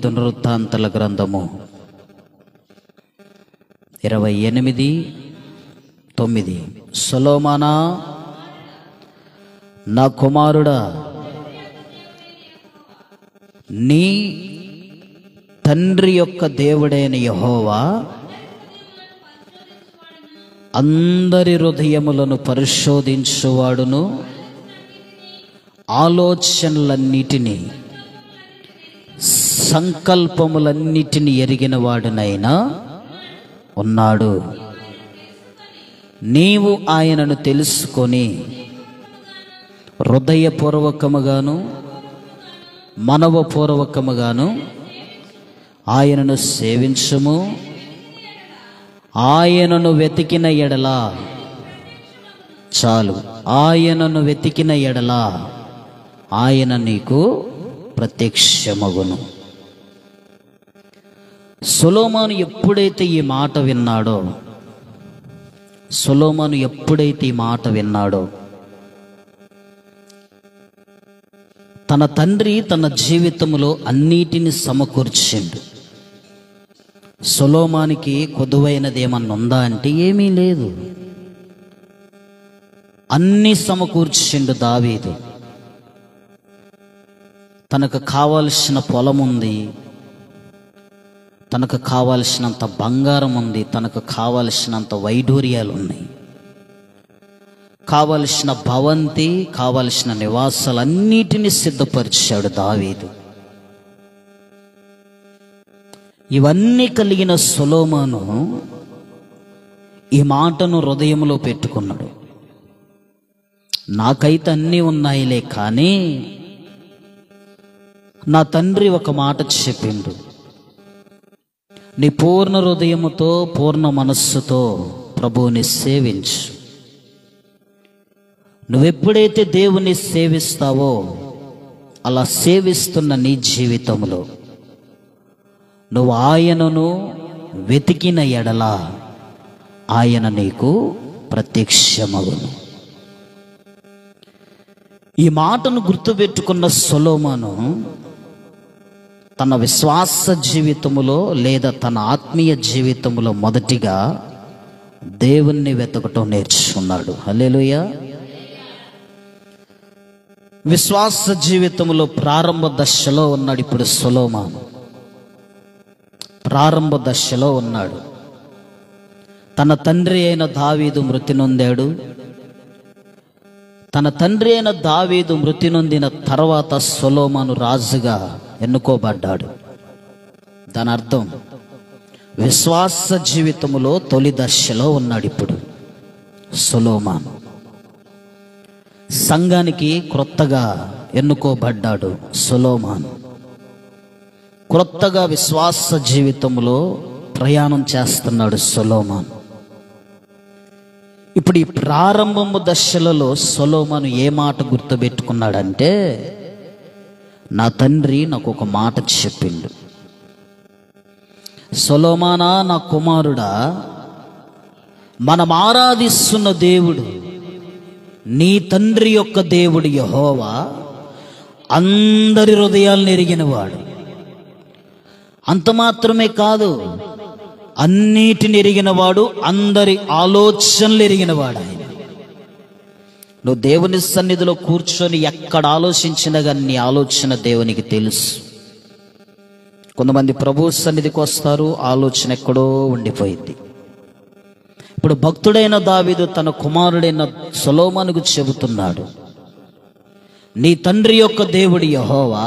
దినవృత్తాంతాల గ్రంథము 28:9. సొలొమోనా, నా కుమారుడా, నీ తండ్రి యొక్క దేవుడైన యెహోవా అందరి హృదయములను పరిశోధించువాడును, ఆలోచనలన్నిటినీ సంకల్పములన్నిటిని ఎరిగిన వాడునైనా ఉన్నాడు. నీవు ఆయనను తెలుసుకొని హృదయపూర్వకముగాను మనవపూర్వకముగాను ఆయనను సేవించుము. ఆయనను వెతికిన ఎడల చాలు, ఆయనను వెతికిన ఎడల ఆయన నీకు ప్రత్యక్షమగును. సొలొమోను ఎప్పుడైతే ఈ మాట విన్నాడో, తన తండ్రి తన జీవితంలో అన్నిటిని సమకూర్చిండు. సొలొమోనుకి కొదువైనది ఏమన్నా ఉందా అంటే ఏమీ లేదు. అన్నీ సమకూర్చిండు దావీదు. తనకు కావలసిన పొలం ఉంది, తనకు కావలసినంత బంగారం ఉంది, తనకు కావలసినంత వైడూర్యాలు ఉన్నాయి, కావలసిన భవంతి, కావలసిన నివాసాలన్నిటినీ సిద్ధపరిచాడు దావీదు. ఇవన్నీ కలిగిన సొలొమోను ఈ మాటను హృదయంలో పెట్టుకున్నాడు. నాకైతే అన్నీ ఉన్నాయిలే, కానీ నా తండ్రి ఒక మాట చెప్పిండు, నీ పూర్ణ హృదయముతో పూర్ణ మనస్సుతో ప్రభువుని సేవించు. నువ్వెప్పుడైతే దేవుని సేవిస్తావో అలా సేవిస్తున్న నీ జీవితంలో నువ్వు ఆయనను వెతికిన ఎడల ఆయన నీకు ప్రత్యక్షమగును. ఈ మాటను గుర్తుపెట్టుకున్న సొలొమోను తన విశ్వాస జీవితములో లేదా తన ఆత్మీయ జీవితములో మొదటిగా దేవుణ్ణి వెతకటం నేర్చుకున్నాడు. హల్లెలూయా. విశ్వాస జీవితంలో ప్రారంభ దశలో ఉన్నాడు. ఇప్పుడు సొలొమోను ప్రారంభ దశలో ఉన్నాడు. తన తండ్రి అయిన దావీదు మృతి నొందాడు. తన తండ్రి అయిన దావీదు మృతి నొందిన తర్వాత సొలొమోను రాజుగా ఎన్నుకోబడ్డాడు. దాని అర్థం విశ్వాస జీవితంలో తొలి దశలో ఉన్నాడు ఇప్పుడు సొలొమోను. సంఘానికి క్రొత్తగా ఎన్నుకోబడ్డాడు సొలొమోను. క్రొత్తగా విశ్వాస జీవితంలో ప్రయాణం చేస్తున్నాడు సొలొమోను. ఇప్పుడు ఈ ప్రారంభము దశలలో సొలొమోను ఏ మాట గుర్తుపెట్టుకున్నాడంటే, నా తండ్రి నాకు ఒక మాట చెప్పిండు, సొలొమోనా, నా కుమారుడా, మనం ఆరాధిస్తున్న దేవుడు, నీ తండ్రి యొక్క దేవుడు యెహోవా అందరి హృదయాలను ఎరిగినవాడు. అంత మాత్రమే కాదు, అన్నిటిని ఎరిగినవాడు, అందరి ఆలోచనలు ఎరిగినవాడు ఆయన. నువ్వు దేవుని సన్నిధిలో కూర్చొని ఎక్కడ ఆలోచించినా కానీ నీ ఆలోచన దేవునికి తెలుసు. కొంతమంది ప్రభు సన్నిధికి వస్తారు, ఆలోచన ఎక్కడో ఉండిపోయింది. ఇప్పుడు భక్తుడైన దావీదు తన కుమారుడైన సొలొమోనుకు చెబుతున్నాడు, నీ తండ్రి యొక్క దేవుడు యెహోవా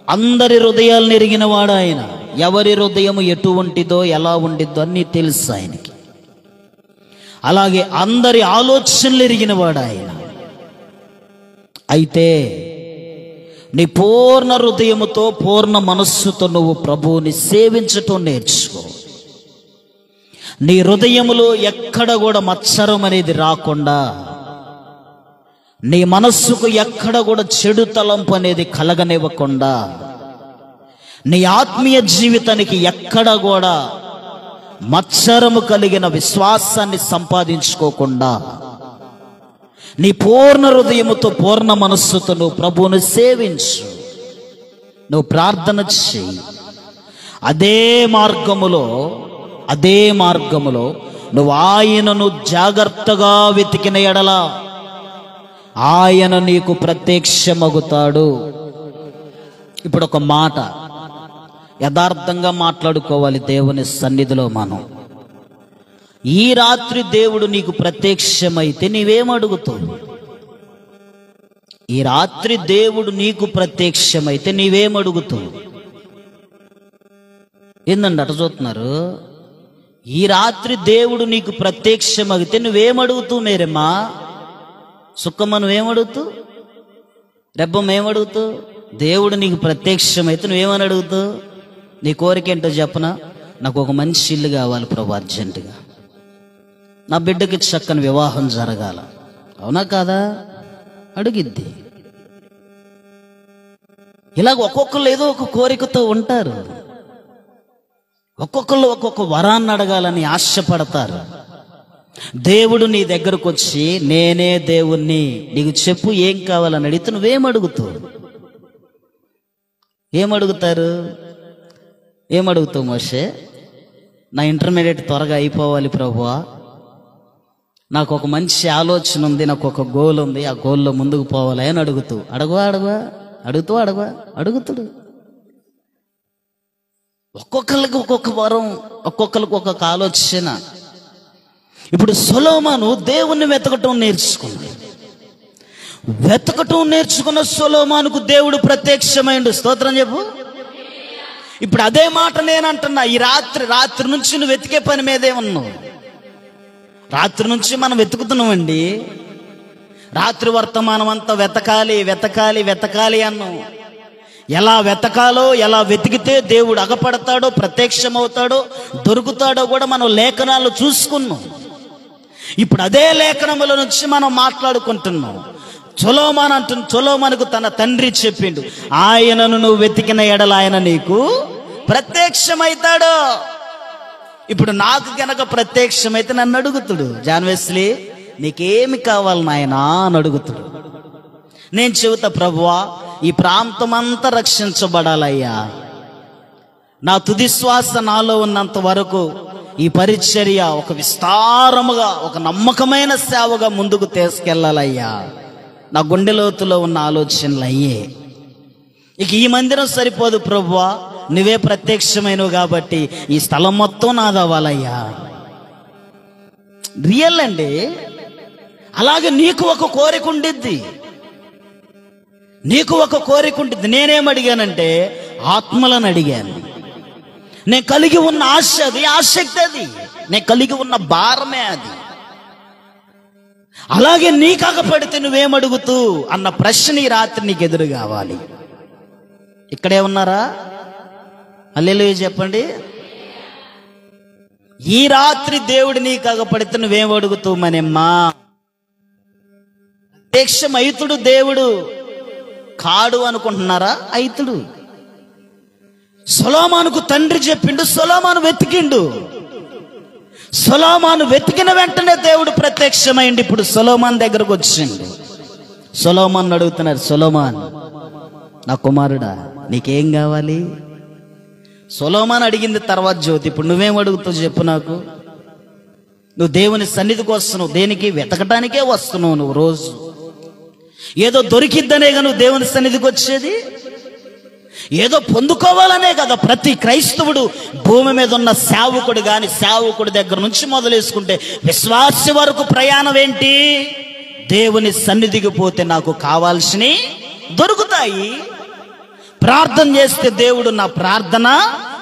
అందరి హృదయాలను ఎరిగినవాడు ఆయన. ఎవరి హృదయము ఎటువంటిదో ఎలా ఉండిద్దో అన్నీ తెలుసు ఆయనకి. అలాగే అందరి ఆలోచనలు ఎరిగినవాడు ఆయన. అయితే నీ పూర్ణ హృదయముతో పూర్ణ మనస్సుతో నువ్వు ప్రభువుని సేవించటం నేర్చుకో. నీ హృదయములో ఎక్కడ కూడా మత్సరం అనేది రాకుండా, నీ మనస్సుకు ఎక్కడ కూడా చెడు తలంపు అనేది కలగనివ్వకుండా, నీ ఆత్మీయ జీవితానికి ఎక్కడ కూడా మత్సరము కలిగిన విశ్వాసాన్ని సంపాదించుకోకుండా, నీ పూర్ణ హృదయముతో పూర్ణ మనస్సుతో నువ్వు ప్రభువును సేవించు. నువ్వు ప్రార్థన చెయ్యి. అదే మార్గములో నువ్వు ఆయనను జాగ్రత్తగా వెతికిన ఎడల ఆయన నీకు ప్రత్యక్షమగుతాడు. ఇప్పుడు ఒక మాట యథార్థంగా మాట్లాడుకోవాలి దేవుని సన్నిధిలో. మనం ఈ రాత్రి దేవుడు నీకు ప్రత్యక్షమైతే నీవేమడుగుతావు? ఈ రాత్రి దేవుడు నీకు ప్రత్యక్షమైతే నీవేమడుగుతావు? ఏందండి అట చూస్తున్నారు? ఈ రాత్రి దేవుడు నీకు ప్రత్యక్షమైతే నువ్వేమడుగుతావు? మేరమ్మా సుక్కమ్మ నువ్వేమడుగుతావు? రెబ్బమ్మ ఏమడుగుతావు? దేవుడు నీకు ప్రత్యక్షమైతే నువ్వేమని అడుగుతావు? నీ కోరిక ఏంటో చెప్పనా? నాకు ఒక మంచి ఇల్లు కావాలి ప్రభు, అర్జెంటుగా. నా బిడ్డకి చక్కని వివాహం జరగాల. అవునా కాదా? అడిగిద్ది. ఇలాగ ఒక్కొక్కరు ఏదో ఒక కోరికతో ఉంటారు. ఒక్కొక్కళ్ళు ఒక్కొక్క వరాన్ని అడగాలని ఆశపడతారు. దేవుడు నీ దగ్గరకు వచ్చి నేనే దేవుణ్ణి, నీకు చెప్పు ఏం కావాలని అడిగితే నువ్వేమడుగుతావు? ఏమడుగుతావు మోషే? నా ఇంటర్మీడియట్ త్వరగా అయిపోవాలి ప్రభువా, నాకు ఒక మంచి ఆలోచన ఉంది, నాకు ఒక గోల్ ఉంది, ఆ గోల్లో ముందుకు పోవాలి అని అడుగుతావు. అడుగుతాడు. ఒక్కొక్కరికి ఒక్కొక్క వరం, ఒక్కొక్కరికి ఒక్కొక్క ఆలోచన. ఇప్పుడు సొలొమోను దేవుణ్ణి వెతకటం నేర్చుకున్న సొలొమోనుకు దేవుడు ప్రత్యక్షమైండు. స్తోత్రం చెప్పు. ఇప్పుడు అదే మాట నేనంటున్నా. ఈ రాత్రి నుంచి నువ్వు వెతికే పని మీదే ఉన్నావు. రాత్రి నుంచి మనం వెతుకుతున్నామండి. రాత్రి వర్తమానం అంతా వెతకాలి అన్నాం. ఎలా వెతకాలో, ఎలా వెతికితే దేవుడు అగపడతాడో, ప్రత్యక్షమవుతాడో, దొరుకుతాడో కూడా మనం లేఖనాలు చూసుకున్నాం. ఇప్పుడు అదే లేఖనముల నుంచి మనం మాట్లాడుకుంటున్నాం. సొలొమోనుకు తన తండ్రి చెప్పిండు, ఆయనను నువ్వు వెతికిన ఎడల ఆయన నీకు ప్రత్యక్షమైతాడు. ఇప్పుడు నాకు గనక ప్రత్యక్షమైతే నన్ను అడుగుతాడు, జాన్ వెస్లీ నీకేమి కావాలి నాయనా అని అడుగుతాడు. నేను చెబుతా, ప్రభువా ఈ ప్రాంతం అంతా రక్షించబడాలయ్యా. నా తుది శ్వాస నాలో ఉన్నంత వరకు ఈ పరిచర్య ఒక విస్తారముగా, ఒక నమ్మకమైన సేవగా ముందుకు తీసుకెళ్లాలయ్యా. నా గుండె లోతులో ఉన్న ఆలోచనలు అయ్యే. ఇక ఈ మందిరం సరిపోదు ప్రభువా, నువ్వే ప్రత్యక్షమైనవు కాబట్టి ఈ స్థలం మొత్తం నాదవ్వాలయ్యా. రియల్ అండి. అలాగే నీకు ఒక కోరిక ఉండిద్ది. నేనేమడిగానంటే ఆత్మలను అడిగాను. నేను కలిగి ఉన్న ఆశ అది, ఆసక్తి అది, నేను కలిగి ఉన్న భారమే అది. అలాగే నీ కాకపోతే నువ్వేమడుగుతూ అన్న ప్రశ్న ఈ రాత్రి నీకు ఎదురు కావాలి. ఇక్కడే ఉన్నారా? హల్లెలూయా చెప్పండి. ఈ రాత్రి దేవుడు నీ కాకపోతే నువ్వేమడుగుతూ మనమ్మా? ప్రత్యక్షమైతుడు దేవుడు కాడు అనుకుంటున్నారా? అయితుడు. సొలొమోనుకు తండ్రి చెప్పిండు, సొలొమోను వెతికిండు. సొలొమోను వెతికిన వెంటనే దేవుడు ప్రత్యక్షమైంది. ఇప్పుడు సొలొమోను దగ్గరకు వచ్చిండు. సొలొమోను అడుగుతున్నారు, సొలొమోను నా కుమారుడా నీకేం కావాలి? సొలొమోను అడిగింది తర్వాత జ్యోతి. ఇప్పుడు నువ్వేం అడుగుతావు చెప్పు నాకు. నువ్వు దేవుని సన్నిధికి వస్తున్నావు, దేనికి? వెతకటానికే వస్తున్నావు. నువ్వు రోజు ఏదో దొరికిద్దనేగా నువ్వు దేవుని సన్నిధికి వచ్చేది. ఏదో పొందుకోవాలనే కదా ప్రతి క్రైస్తవుడు భూమి మీద ఉన్న సేవకుడు గాని, సేవకుడి దగ్గర నుంచి మొదలేసుకుంటే విశ్వాసి వరకు ప్రయాణం ఏంటి? దేవుని సన్నిధికి పోతే నాకు కావాల్సినవి దొరుకుతాయి. ప్రార్థన చేస్తే దేవుడు నా ప్రార్థన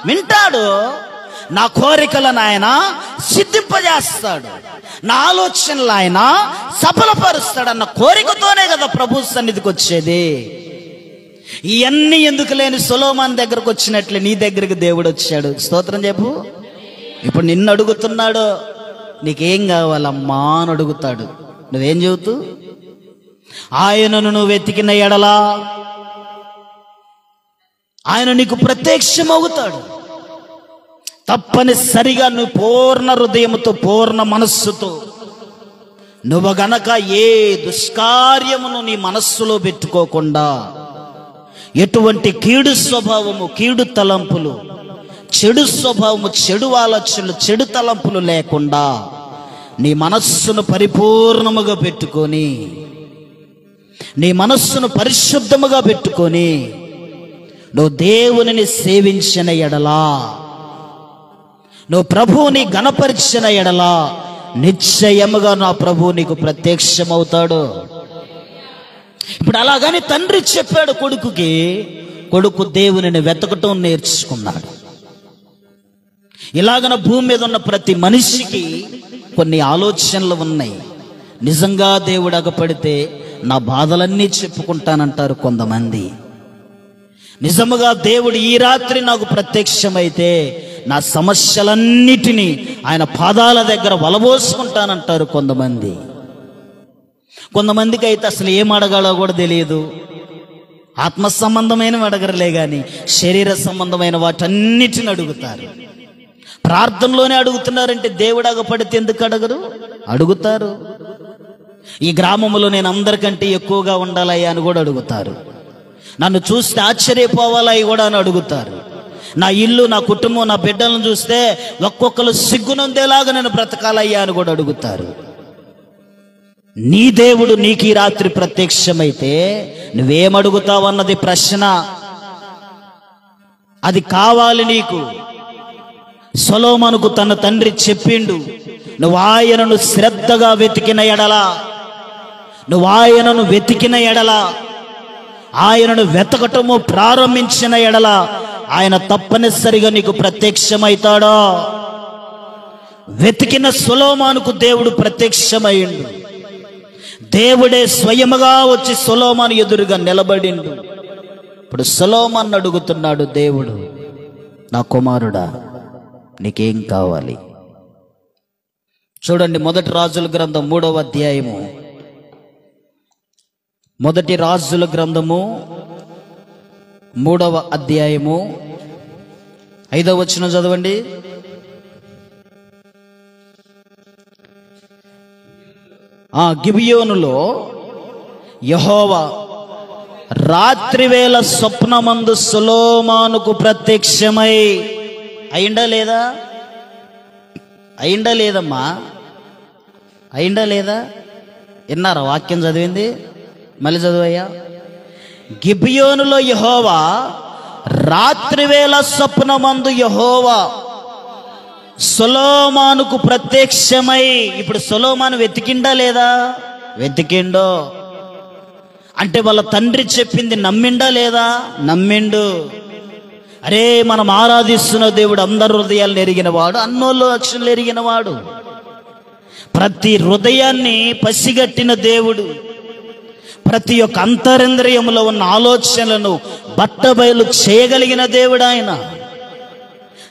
వింటాడు. నా కోరికలను ఆయన సిద్ధింపజేస్తాడు. నా ఆలోచనలు ఆయన సఫలపరుస్తాడు అన్న కోరికతోనే కదా ప్రభు సన్నిధికి వచ్చేది. ఇవన్నీ ఎందుకు లేని సొలొమోను దగ్గరకు వచ్చినట్లే నీ దగ్గరికి దేవుడు వచ్చాడు. స్తోత్రం చెప్పు. ఇప్పుడు నిన్ను అడుగుతున్నాడు, నీకేం కావాలమ్మా అని అడుగుతాడు. నువ్వేం చెబుతూ? ఆయనను నువ్వు వెతికిన ఎడలా ఆయన నీకు ప్రత్యక్షమవుతాడు. తప్పనిసరిగా నువ్వు పూర్ణ హృదయముతో, పూర్ణ మనస్సుతో నువ్వు గనక ఏ దుష్కార్యమును నీ మనస్సులో పెట్టుకోకుండా ఎటువంటి కీడు స్వభావము, కీడు తలంపులు, చెడు స్వభావము, చెడు ఆలోచనలు, చెడు తలంపులు లేకుండా నీ మనస్సును పరిపూర్ణముగా పెట్టుకొని, నీ మనస్సును పరిశుద్ధముగా పెట్టుకొని నువ్వు దేవునిని సేవించిన ఎడలా, నువ్వు ప్రభువుని గణపరిచిన ఎడలా నిశ్చయముగా నా ప్రభువు నీకు ప్రత్యక్షమవుతాడు. ఇప్పుడు అలాగని తండ్రి చెప్పాడు కొడుకుకి. కొడుకు దేవునిని వెతకటం నేర్చుకున్నాడు. ఇలాగన భూమి మీద ఉన్న ప్రతి మనిషికి కొన్ని ఆలోచనలు ఉన్నాయి. నిజంగా దేవుడు అగపడితే నా బాధలన్నీ చెప్పుకుంటానంటారు కొంతమంది. నిజముగా దేవుడు ఈ రాత్రి నాకు ప్రత్యక్షమైతే నా సమస్యలన్నిటినీ ఆయన పాదాల దగ్గర వలబోసుకుంటానంటారు కొంతమంది. కొంతమందికి అయితే అసలు ఏం అడగాలో కూడా తెలియదు. ఆత్మ సంబంధమైనవి అడగరులే కానీ శరీర సంబంధమైన వాటన్నిటిని అడుగుతారు. ప్రార్థనలోనే అడుగుతున్నారంటే దేవుడు అగపడితే ఎందుకు అడగరు? అడుగుతారు. ఈ గ్రామంలో నేను అందరికంటే ఎక్కువగా ఉండాలయ్యా అని కూడా అడుగుతారు. నన్ను చూస్తే ఆశ్చర్యపోవాలా కూడా అని అడుగుతారు. నా ఇల్లు, నా కుటుంబం, నా బిడ్డలను చూస్తే ఒక్కొక్కరు సిగ్గునందేలాగా నేను బ్రతకాలయ్యా అని కూడా అడుగుతారు. నీ దేవుడు నీకు ఈ రాత్రి ప్రత్యక్షమైతే నువ్వేమడుగుతావన్నది ప్రశ్న. అది కావాలి నీకు. సొలొమోనుకు తన తండ్రి చెప్పిండు, నువ్వు ఆయనను శ్రద్ధగా వెతికిన ఎడలా, నువ్వు ఆయనను వెతికిన ఎడలా, ఆయనను వెతకటము ప్రారంభించిన ఎడలా ఆయన తప్పనిసరిగా నీకు ప్రత్యక్షమైతాడా. వెతికిన సొలొమోనుకు దేవుడు ప్రత్యక్షమైండు. దేవుడే స్వయముగా వచ్చి సొలొమోను ఎదురుగా నిలబడిండు. ఇప్పుడు సొలొమోను అడుగుతున్నాడు దేవుడు, నా కుమారుడా నీకేం కావాలి? చూడండి, మొదటి రాజుల గ్రంథం 3వ అధ్యాయము, మొదటి రాజుల గ్రంథము 3వ అధ్యాయము 5వ వచనం చదవండి. గిబియోనులో యెహోవా రాత్రివేళ స్వప్నమందు సొలొమోనుకు ప్రత్యక్షమై, అయిందా లేదా? అయిందా లేదమ్మా? అయిందా లేదా? విన్నారా వాక్యం చదివింది? మళ్ళీ చదువయ్యా. గిబియోనులో యెహోవా రాత్రివేళ స్వప్నమందు యెహోవా సొలొమోనుకు ప్రత్యక్షమై. ఇప్పుడు సొలొమోను వెతికిండా లేదా? వెతికిండో. అంటే వాళ్ళ తండ్రి చెప్పింది నమ్మిండా లేదా? నమ్మిండు. అరే, మనం ఆరాధిస్తున్న దేవుడు అందరి హృదయాలను ఎరిగినవాడు, అన్నోళ్ళు అక్షరాలు ఎరిగినవాడు, ప్రతి హృదయాన్ని పసిగట్టిన దేవుడు, ప్రతి ఒక్క అంతరింద్రియములో ఉన్న ఆలోచనలను బట్టబయలు చేయగలిగిన దేవుడు ఆయన.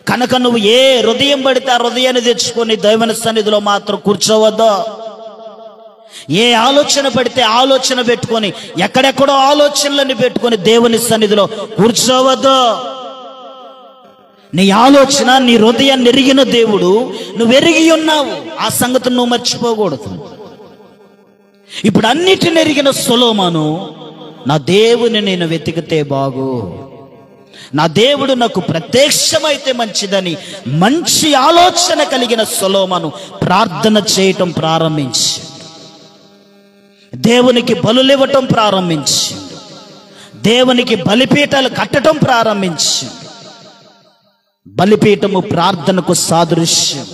కనుక నువ్వు ఏ హృదయం పడితే ఆ హృదయాన్ని తెచ్చుకొని దైవని సన్నిధిలో మాత్రం కూర్చోవద్దు. ఏ ఆలోచన పడితే ఆలోచన పెట్టుకొని ఎక్కడెక్కడో ఆలోచనలను పెట్టుకొని దేవుని సన్నిధిలో కూర్చోవద్దు. నీ ఆలోచన, నీ హృదయాన్ని ఎరిగిన దేవుడు, నువ్వు ఎరిగి ఉన్నావు. ఆ సంగతి నువ్వు మర్చిపోకూడదు. ఇప్పుడు అన్నిటిని ఎరిగిన సొలొమోను, నా దేవుని నేను వెతికితే బాగు, నా దేవుడు నాకు ప్రత్యక్షమైతే మంచిదని మంచి ఆలోచన కలిగిన సొలొమోను ప్రార్థన చేయటం ప్రారంభించి, దేవునికి బలులివ్వటం ప్రారంభించి, దేవునికి బలిపీఠాలు కట్టడం ప్రారంభించి. బలిపీఠము ప్రార్థనకు సాదృశ్యం.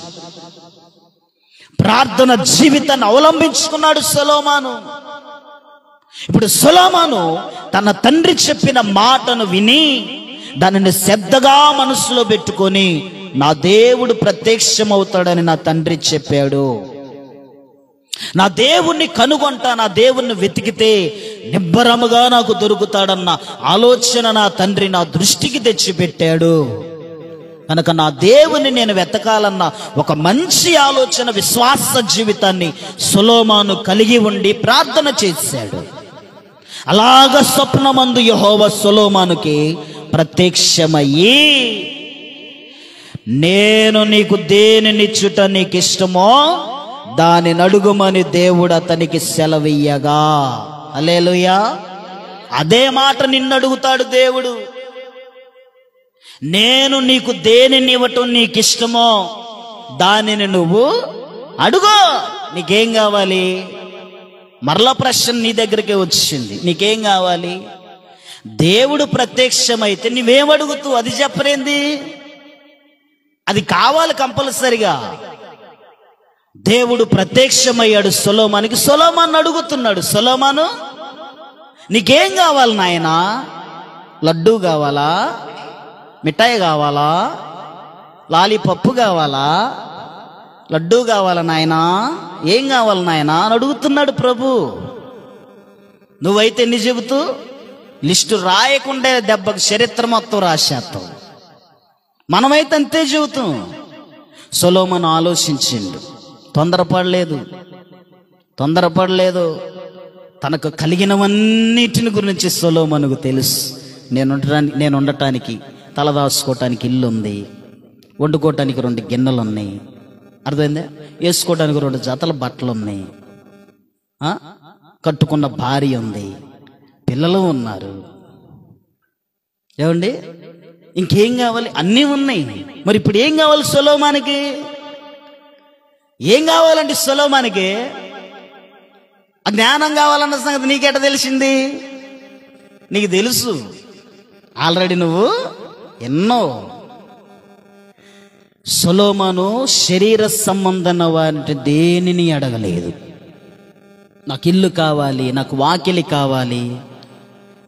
ప్రార్థన జీవితాన్ని అవలంబించుకున్నాడు సొలొమోను. ఇప్పుడు సొలొమోను తన తండ్రి చెప్పిన మాటను విని దానిని శ్రద్ధగా మనసులో పెట్టుకొని, నా దేవుడు ప్రత్యక్షమవుతాడని నా తండ్రి చెప్పాడు, నా దేవుణ్ణి కనుగొంటా, నా దేవుణ్ణి వెతికితే నిబ్బరముగా నాకు దొరుకుతాడన్న ఆలోచన నా తండ్రి నా దృష్టికి తెచ్చిపెట్టాడు. కనుక నా దేవుని నేను వెతకాలన్న ఒక మంచి ఆలోచన, విశ్వాస జీవితాన్ని సొలొమోను కలిగి ఉండి ప్రార్థన చేశాడు. అలాగ స్వప్నమందు యెహోవా సొలొమోనుకి ప్రత్యక్షమయ్యి, నేను నీకు దేనినిచ్చుట నీకు ఇష్టమో దానిని అడుగుమని దేవుడు అతనికి సెలవియ్యగా. హల్లెలూయా. అదే మాట నిన్ను అడుగుతాడు దేవుడు. నేను నీకు దేనిని ఇవ్వటం నీకు ఇష్టమో దానిని నువ్వు అడుగో. నీకేం కావాలి? మరలా ప్రశ్న నీ దగ్గరికి వచ్చింది, నీకేం కావాలి? దేవుడు ప్రత్యక్షమైతే నువ్వేమడుగుతూ అది చెప్పరేంది? అది కావాలి కంపల్సరిగా. దేవుడు ప్రత్యక్షమయ్యాడు సొలొమోనుకి. సొలొమోను అడుగుతున్నాడు, సొలొమోను నీకేం కావాలి నాయనా? లడ్డూ కావాలా? మిఠాయి కావాలా? లాలీపప్పు కావాలా? లడ్డూ కావాలా నాయనా? ఏం కావాలి నాయనా అని అడుగుతున్నాడు ప్రభు. నువ్వైతే ఎన్ని చెబుతూ లిస్టు రాయకుండే దెబ్బకు చరిత్ర మొత్తం రాసేస్తావు. మనమైతే అంతే చెబుతాం. సొలొమోను ఆలోచించిండు, తొందరపడలేదు. తనకు కలిగినవన్నిటిని గురించి సొలొమోనుకు తెలుసు. నేను ఉండటానికి తలదాసుకోవటానికి ఇల్లు ఉంది, వండుకోవటానికి 2 గిన్నెలు ఉన్నాయి, అర్థమైందా? వేసుకోవడానికి 2 జతల బట్టలు ఉన్నాయి, కట్టుకున్న భార్య ఉంది, పిల్లలు ఉన్నారు. ఏమండి, ఇంకేం కావాలి? అన్నీ ఉన్నాయి. మరి ఇప్పుడు ఏం కావాలి సొలొమోనుకి? ఏం కావాలండి సొలొమోనుకి? ఆ జ్ఞానం కావాలన్న సంగతి నీకెట తెలిసింది? నీకు తెలుసు ఆల్రెడీ, నువ్వు ఎన్నో. సొలొమోను శరీర సంబంధమైన వాటి దేనిని అడగలేదు. నాకు ఇల్లు కావాలి, నాకు వాకిలి కావాలి,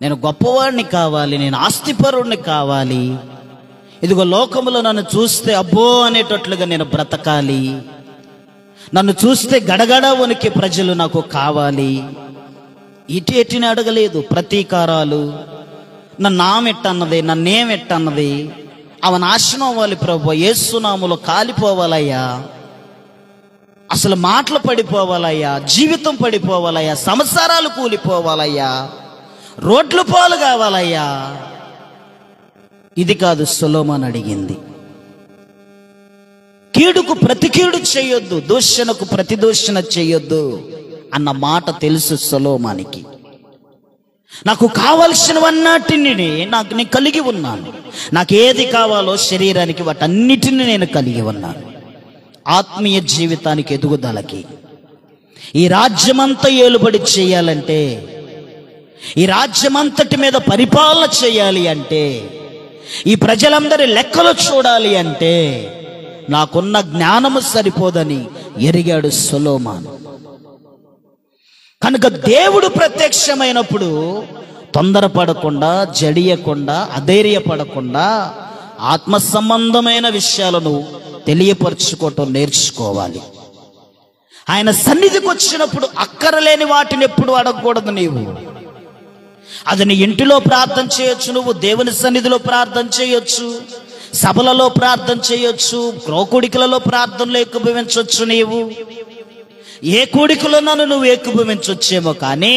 నేను గొప్పవాడిని కావాలి, నేను ఆస్తిపరుడిని కావాలి, ఇదిగో లోకములో నన్ను చూస్తే అబ్బో అనేటట్లుగా నేను బ్రతకాలి, నన్ను చూస్తే గడగడ వణికే ప్రజలు నాకు కావాలి, ఇటేటిని అడగలేదు. ప్రతీకారాలు, నన్నేమెట్టన్నది అవ నాశనం అవ్వాలి ప్రభు, యేసునామములో కాలిపోవాలయ్యా, అసలు మాటలు పడిపోవాలయ్యా, జీవితం పడిపోవాలయ్యా, సంసారాలు కూలిపోవాలయ్యా, రోడ్లు పాలు కావాలయ్యా. ఇది కాదు సొలొమోను అడిగింది. కీడుకు ప్రతి కీడు చేయొద్దు, దూషణకు ప్రతి దూషణ చేయొద్దు అన్న మాట తెలుసు సొలొమోనుకి. నాకు కావలసినవన్నిటిని నేను కలిగి ఉన్నాను. నాకు ఏది కావాలో శరీరానికి వాటన్నిటిని నేను కలిగి ఉన్నాను. ఆత్మీయ జీవితానికి ఎదుగుదలకి, ఈ రాజ్యమంతా ఏలుబడి చేయాలంటే, ఈ రాజ్యమంతటి మీద పరిపాలన చేయాలి అంటే, ఈ ప్రజలందరి లెక్కలు చూడాలి అంటే నాకున్న జ్ఞానము సరిపోదని ఎరిగాడు సొలొమోను. కనుక దేవుడు ప్రత్యక్షమైనప్పుడు తొందరపడకుండా, జడియకుండా, అధైర్యపడకుండా ఆత్మ సంబంధమైన విషయాలను తెలియపరచుకోవటం నేర్చుకోవాలి. ఆయన సన్నిధికి వచ్చినప్పుడు అక్కరలేని వాటిని ఎప్పుడు అడగకూడదు. నీవు అది నీ ఇంటిలో ప్రార్థన చేయొచ్చు, నువ్వు దేవుని సన్నిధిలో ప్రార్థన చేయొచ్చు, సభలలో ప్రార్థన చేయొచ్చు, గృహకూడికలలో ప్రార్థనలో ఏకీభవించవచ్చు. నీవు ఏ కూడికలోనూ నువ్వు ఏకీభవించొచ్చేమో, కానీ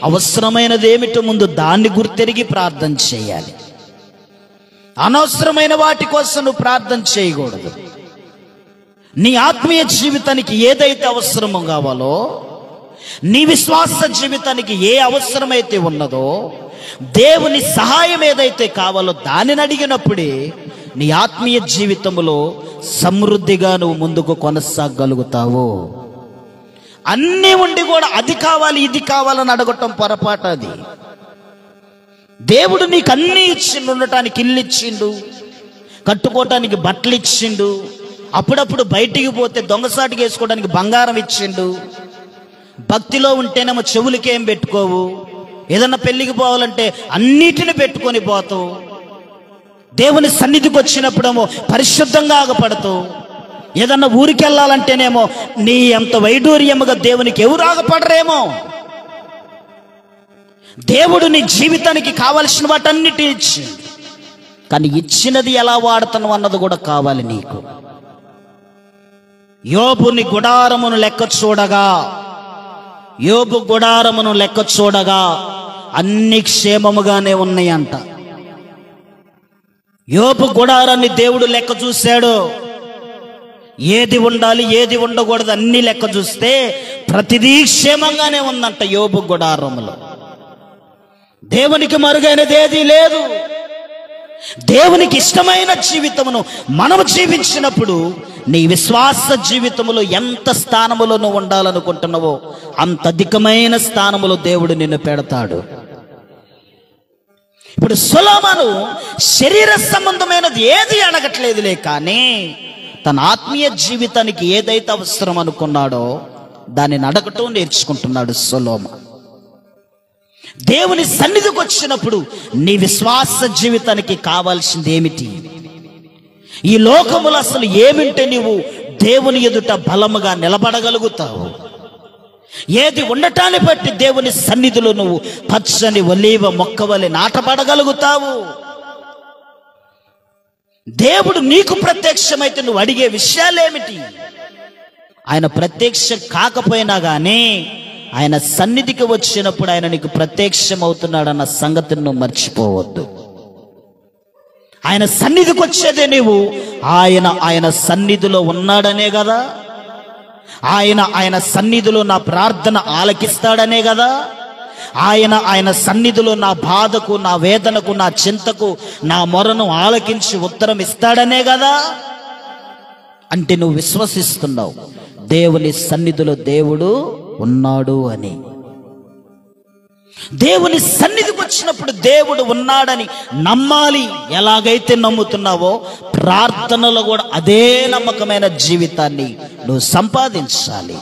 అవసరమైనది ఏమిటో ముందు దాన్ని గుర్తెరిగి ప్రార్థన చేయాలి. అనవసరమైన వాటి కోసం నువ్వు ప్రార్థన చేయకూడదు. నీ ఆత్మీయ జీవితానికి ఏదైతే అవసరమో కావాలో, నీ విశ్వాస జీవితానికి ఏ అవసరమైతే ఉన్నదో, దేవుని సహాయం ఏదైతే కావాలో దానిని అడిగినప్పుడే నీ ఆత్మీయ జీవితంలో సమృద్ధిగా నువ్వు ముందుకు కొనసాగలుగుతావు. అన్నీ ఉండి కూడా అది కావాలి ఇది కావాలని అడగటం పొరపాటు. అది దేవుడు నీకు అన్నీ ఇచ్చిండు. ఉండటానికి ఇల్లు ఇచ్చిండు, కట్టుకోవటానికి బట్టలు ఇచ్చిండు, అప్పుడప్పుడు బయటికి పోతే దొంగసాటికి వేసుకోవడానికి బంగారం ఇచ్చిండు. భక్తిలో ఉంటేనేమో చెవులకేం పెట్టుకోవు, ఏదన్నా పెళ్ళికి పోవాలంటే అన్నిటిని పెట్టుకొని పోతావు. దేవుని సన్నిధికి వచ్చినప్పుడేమో పరిశుద్ధంగా ఆగపడతావు. ఏదన్నా ఊరికి వెళ్ళాలంటేనేమో నీ అంత వైడూర్యముగా దేవునికి ఎవరు ఆగపడరేమో. దేవుడు నీ జీవితానికి కావలసిన వాటన్నిటి ఇచ్చి, కానీ ఇచ్చినది ఎలా వాడతాను అన్నది కూడా కావాలి నీకు. యోబుని గుడారమును లెక్క చూడగా, యోబు గుడారమును లెక్క చూడగా అన్ని క్షేమముగానే ఉన్నాయంట. యోబు గుడారాన్ని దేవుడు లెక్క చూశాడు. ఏది ఉండాలి ఏది ఉండకూడదు అన్ని లెక్క చూస్తే ప్రతిదీ క్షేమంగానే ఉందంట యోబు గుడారములో. దేవునికి మరుగైనది ఏదీ లేదు. దేవునికి ఇష్టమైన జీవితమును మనము జీవించినప్పుడు నీ విశ్వాస జీవితములో ఎంత స్థానములో నువ్వు ఉండాలనుకుంటున్నావో అంత అధికమైన స్థానములో దేవుడు నిన్ను పెడతాడు. ఇప్పుడు సొలొమోను శరీర సంబంధమైనది ఏది అడగట్లేదులే, కానీ తన ఆత్మీయ జీవితానికి ఏదైతే అవసరం అనుకున్నాడో దానిని అడగటం నేర్చుకుంటున్నాడు సొలొమోను. దేవుని సన్నిధికి వచ్చినప్పుడు నీ విశ్వాస జీవితానికి కావాల్సింది ఏమిటి? ఈ లోకములో అసలు ఏమింటే నీవు దేవుని ఎదుట బలముగా నిలబడగలుగుతావు? ఏది ఉండటాన్ని బట్టి దేవుని సన్నిధిలో నువ్వు పచ్చని ఒలీవ మొక్కవలె నాటబడగలుగుతావు? దేవుడు నీకు ప్రత్యక్షమైతే నువ్వు అడిగే విషయాలేమిటి? ఆయన ప్రత్యక్షం కాకపోయినా కానీ ఆయన సన్నిధికి వచ్చినప్పుడు ఆయన నీకు ప్రత్యక్షమవుతున్నాడన్న సంగతిని నువ్వు మర్చిపోవద్దు. ఆయన సన్నిధికి వచ్చేదే నీవు ఆయన సన్నిధిలో ఉన్నాడనే కదా, ఆయన సన్నిధిలో నా ప్రార్థన ఆలకిస్తాడనే కదా, ఆయన సన్నిధిలో నా బాధకు, నా వేదనకు, నా చింతకు, నా మొరను ఆలకించి ఉత్తరం ఇస్తాడనే కదా. అంటే నువ్వు విశ్వసిస్తున్నావు దేవుని సన్నిధిలో దేవుడు ఉన్నాడు అని. దేవుని సన్నిధికి వచ్చినప్పుడు దేవుడు ఉన్నాడని నమ్మాలి. ఎలాగైతే నమ్ముతున్నావో ప్రార్థనలో కూడా అదే నమ్మకమైన జీవితాన్ని నువ్వు సంపాదించాలి.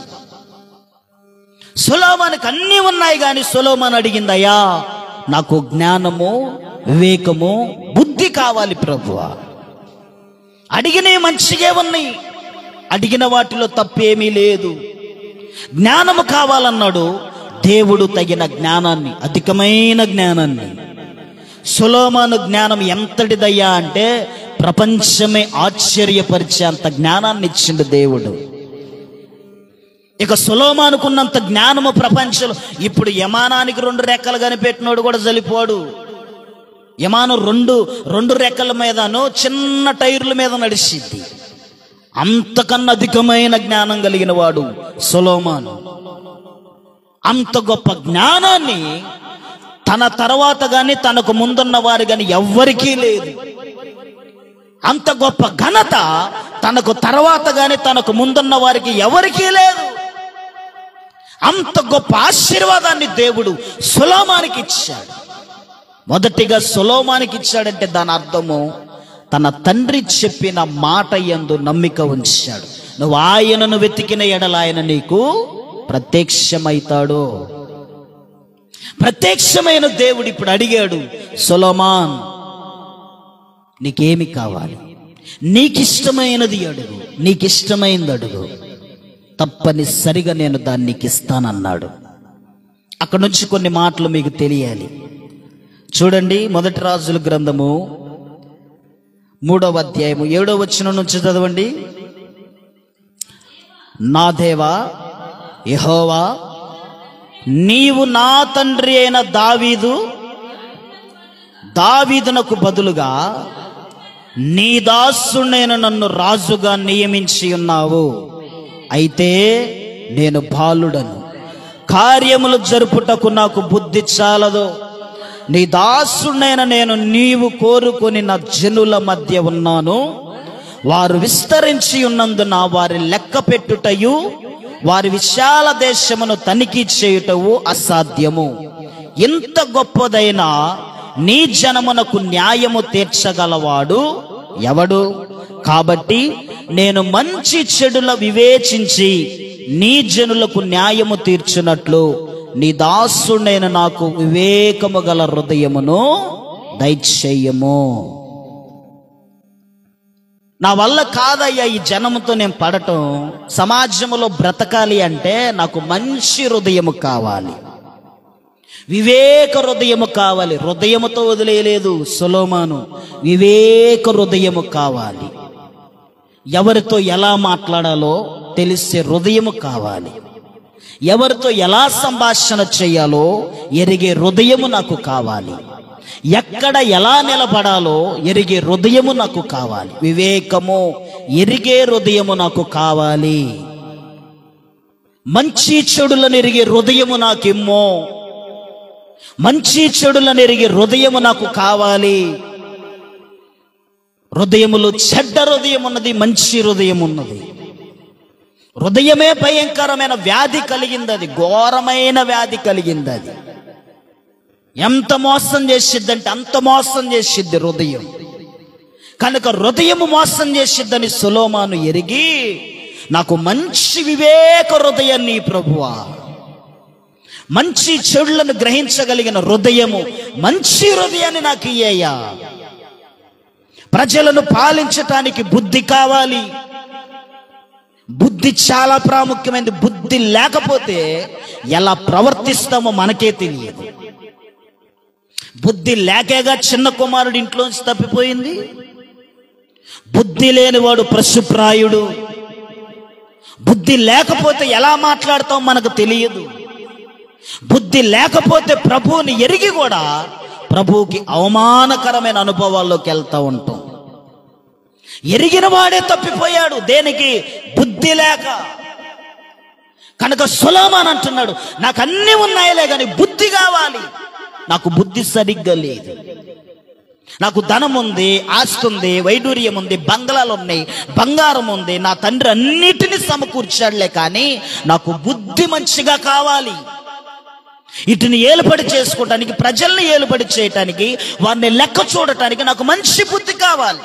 సొలొమోనుకి అన్నీ ఉన్నాయి, కానీ సొలొమోను అడిగిందయ్యా నాకు జ్ఞానము, వివేకము, బుద్ధి కావాలి ప్రభువా. అడిగినవి మంచిగా ఉన్నాయి, అడిగిన వాటిలో తప్పేమీ లేదు. జ్ఞానము కావాలన్నాడు, దేవుడు తగిన జ్ఞానాన్ని, అధికమైన జ్ఞానాన్ని. సొలొమోను జ్ఞానం ఎంతటిదయ్యా అంటే ప్రపంచమే ఆశ్చర్యపరిచే అంత జ్ఞానాన్ని ఇచ్చిండు దేవుడు. ఇక సొలొమోనుకున్నంత జ్ఞానము ప్రపంచంలో ఇప్పుడు యమానానికి 2 రెక్కలు కనిపెట్టినోడు కూడా జలిపోడు. యమాను రెండు రెక్కల మీదను చిన్న టైర్ల మీద నడిచిద్ది. అంతకన్నా అధికమైన జ్ఞానం కలిగిన వాడు సొలొమోను. అంత గొప్ప జ్ఞానాన్ని తన తర్వాత గాని తనకు ముందున్న వారు గాని ఎవ్వరికీ లేదు. అంత గొప్ప ఘనత తనకు తర్వాత గాని తనకు ముందున్న వారికి ఎవరికీ లేదు. అంత గొప్ప ఆశీర్వాదాన్ని దేవుడు సొలొమోనుకి ఇచ్చాడు. మొదటిగా సొలొమోనుకి ఇచ్చాడంటే దాని అర్థము తన తండ్రి చెప్పిన మాట యందు నమ్మిక ఉంచాడు. నువ్వు ఆయనను వెతికిన ఎడల ఆయన నీకు ప్రత్యక్షమైతాడు. ప్రత్యక్షమైన దేవుడు ఇప్పుడు అడిగాడు, సొలొమోన్ నీకేమి కావాలి? నీకిష్టమైనది అడుగు, నీకిష్టమైనది అడుగు, తప్పనిసరిగా నేను దాన్ని నీకు ఇస్తానన్నాడు. అక్కడ నుంచి కొన్ని మాటలు మీకు తెలియాలి. చూడండి, 1 రాజుల గ్రంథము 3వ అధ్యాయము 7వ వచనం నుంచి చదవండి. నా దేవా యెహోవా, నీవు నా తండ్రి అయిన దావీదునకు బదులుగా నీ దాసుడైన నన్ను రాజుగా నియమించి ఉన్నావు. అయితే నేను బాలుడను, కార్యములు జరుపుటకు నాకు బుద్ధి చాలదు. నీ దాసుడైన నేను నీవు కోరుకొని నా జనుల మధ్య ఉన్నాను. వారు విస్తరించి ఉన్నందున వారి లెక్క పెట్టుటయు వారి విశాల దేశమును తనిఖీ చేయుటవు అసాధ్యము. ఇంత గొప్పదైన నీ జనమునకు న్యాయము తీర్చగలవాడు ఎవడు? కాబట్టి నేను మంచి చెడుల వివేచించి నీ జనులకు న్యాయము తీర్చున్నట్లు నీ దాసుడైన నాకు వివేకము గల హృదయమును దయచేయము. నా వల్ల కాదయ్యా ఈ జనముతో నేను పడటం. సమాజంలో బ్రతకాలి అంటే నాకు మంచి హృదయము కావాలి, వివేక హృదయము కావాలి. హృదయముతో వదిలేయలేదు సొలొమోను, వివేక హృదయము కావాలి. ఎవరితో ఎలా మాట్లాడాలో తెలిసే హృదయము కావాలి. ఎవరితో ఎలా సంభాషణ చేయాలో ఎరిగే హృదయము నాకు కావాలి. ఎక్కడ ఎలా నిలబడాలో ఎరిగే హృదయము నాకు కావాలి. వివేకము ఎరిగే హృదయము నాకు కావాలి. మంచి చెడులను ఎరిగే హృదయము నాకిమ్మో. మంచి చెడులను ఎరిగి హృదయము నాకు కావాలి. హృదయములో చెడ్డ హృదయం ఉన్నది, మంచి హృదయం ఉన్నది. హృదయమే భయంకరమైన వ్యాధి కలిగింది, అది ఘోరమైన వ్యాధి కలిగింది. అది ఎంత మోసం చేసిద్దంటే అంత మోసం చేసిద్ది హృదయం. కనుక హృదయము మోసం చేసిద్దని సొలొమోను ఎరిగి, నాకు మంచి వివేక హృదయాన్ని ప్రభువా, మంచి చెడులను గ్రహించగలిగిన హృదయము, మంచి హృదయాన్ని నాకు ఇయ్యయ్యా. ప్రజలను పాలించటానికి బుద్ధి కావాలి. బుద్ధి చాలా ప్రాముఖ్యమైనది. బుద్ధి లేకపోతే ఎలా ప్రవర్తిస్తామో మనకే తెలియదు. బుద్ధి లేకేగా చిన్న కుమారుడు ఇంట్లోంచి తప్పిపోయింది. బుద్ధి లేనివాడు పశుప్రాయుడు. బుద్ధి లేకపోతే ఎలా మాట్లాడతాం మనకు తెలియదు. బుద్ధి లేకపోతే ప్రభువుని ఎరిగి కూడా ప్రభువుకి అవమానకరమైన అనుభవాల్లోకి వెళ్తూ ఉంటాం. ఎరిగిన వాడే తప్పిపోయాడు. దేనికి? బుద్ధి లేక. కనుక సొలొమోను అంటున్నాడు, నాకు అన్నీ ఉన్నాయిలే కానీ బుద్ధి కావాలి. నాకు బుద్ధి సరిగ్గా లేదు. నాకు ధనం ఉంది, ఆస్తి ఉంది, వైడూర్యం ఉంది, బంగ్లాలు ఉన్నాయి, బంగారం ఉంది, నా తండ్రి అన్నిటినీ సమకూర్చాడులే, కానీ నాకు బుద్ధి మంచిగా కావాలి. వీటిని ఏలుబడి చేసుకోవటానికి, ప్రజల్ని ఏలుబడి చేయటానికి, వారిని లెక్క చూడటానికి నాకు మంచి బుద్ధి కావాలి.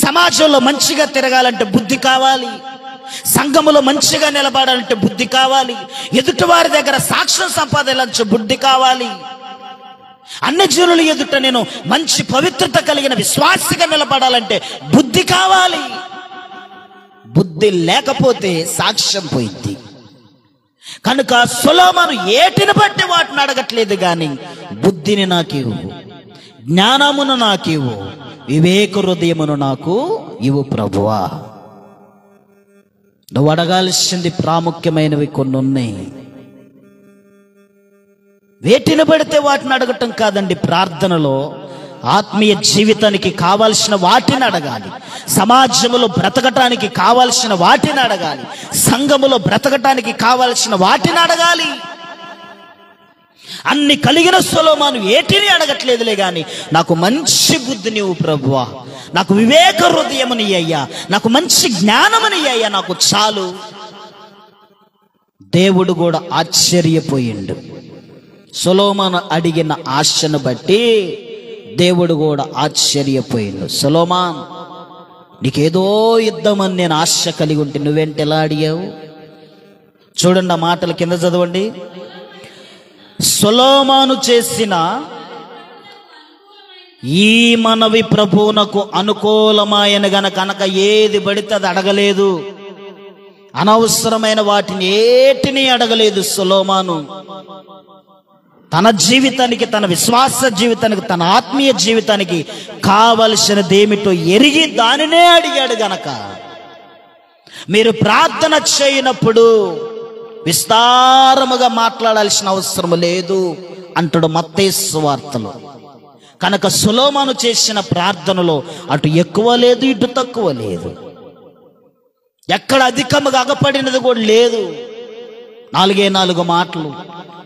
సమాజంలో మంచిగా తిరగాలంటే బుద్ధి కావాలి. సంఘములో మంచిగా నిలబడాలంటే బుద్ధి కావాలి. ఎదుటి వారి దగ్గర సాక్ష్యం సంపాదించాలంటే బుద్ధి కావాలి. అన్ని జనుల ఎదుట నేను మంచి పవిత్రత కలిగిన విశ్వాసిగా నిలబడాలంటే బుద్ధి కావాలి. బుద్ధి లేకపోతే సాక్ష్యం పోయింది. కనుక సొలొమోను ఏటిని బట్టి వాటిని అడగట్లేదు, కానీ బుద్ధిని నాకివ్వు, జ్ఞానమును నాకివ్వు, వివేక హృదయమును నాకు ఇవ్వు ప్రభువా. నువ్వు అడగాల్సింది ప్రాముఖ్యమైనవి కొన్ని ఉన్నాయి. వేటిని పడితే వాటిని అడగటం కాదండి. ప్రార్థనలో ఆత్మీయ జీవితానికి కావాల్సిన వాటిని అడగాలి. సమాజంలో బ్రతకటానికి కావాల్సిన వాటిని అడగాలి. సంఘములో బ్రతకటానికి కావాల్సిన వాటిని అడగాలి. అన్ని కలిగిన సొలొమోను ఏటిని అడగట్లేదులే, కానీ నాకు మంచి బుద్ధి నీవు ప్రభువా, నాకు వివేక హృదయముని అయ్యా, నాకు మంచి జ్ఞానముని అయ్యా, నాకు చాలు. దేవుడు కూడా ఆశ్చర్యపోయిండు. సొలొమోను అడిగిన ఆశను బట్టి దేవుడు కూడా ఆశ్చర్యపోయిండు. సొలొమోను, నీకేదో ఇద్దామని నేను ఆశ కలిగి ఉంటే నువ్వేంటి ఎలా అడిగావు? చూడండి, ఆ మాటలు కింద చదవండి. సొలొమోను చేసిన ఈ మనవి ప్రభువునకు అనుకూలమైన కనుక ఏది పడితే అది అడగలేదు. అనవసరమైన వాటిని ఏటిని అడగలేదు. సొలొమోను తన జీవితానికి, తన విశ్వాస జీవితానికి, తన ఆత్మీయ జీవితానికి కావలసినదేమిటో ఎరిగి దానినే అడిగాడు గనక. మీరు ప్రార్థన చేయనప్పుడు విస్తారముగా మాట్లాడాల్సిన అవసరం లేదు అంటాడు మత్తయి సువార్తలో. కనుక సొలొమోను చేసిన ప్రార్థనలో అటు ఎక్కువ లేదు, ఇటు తక్కువ లేదు. ఎక్కడ అధికముగా అగపడినది కూడా లేదు. 4 మాటలు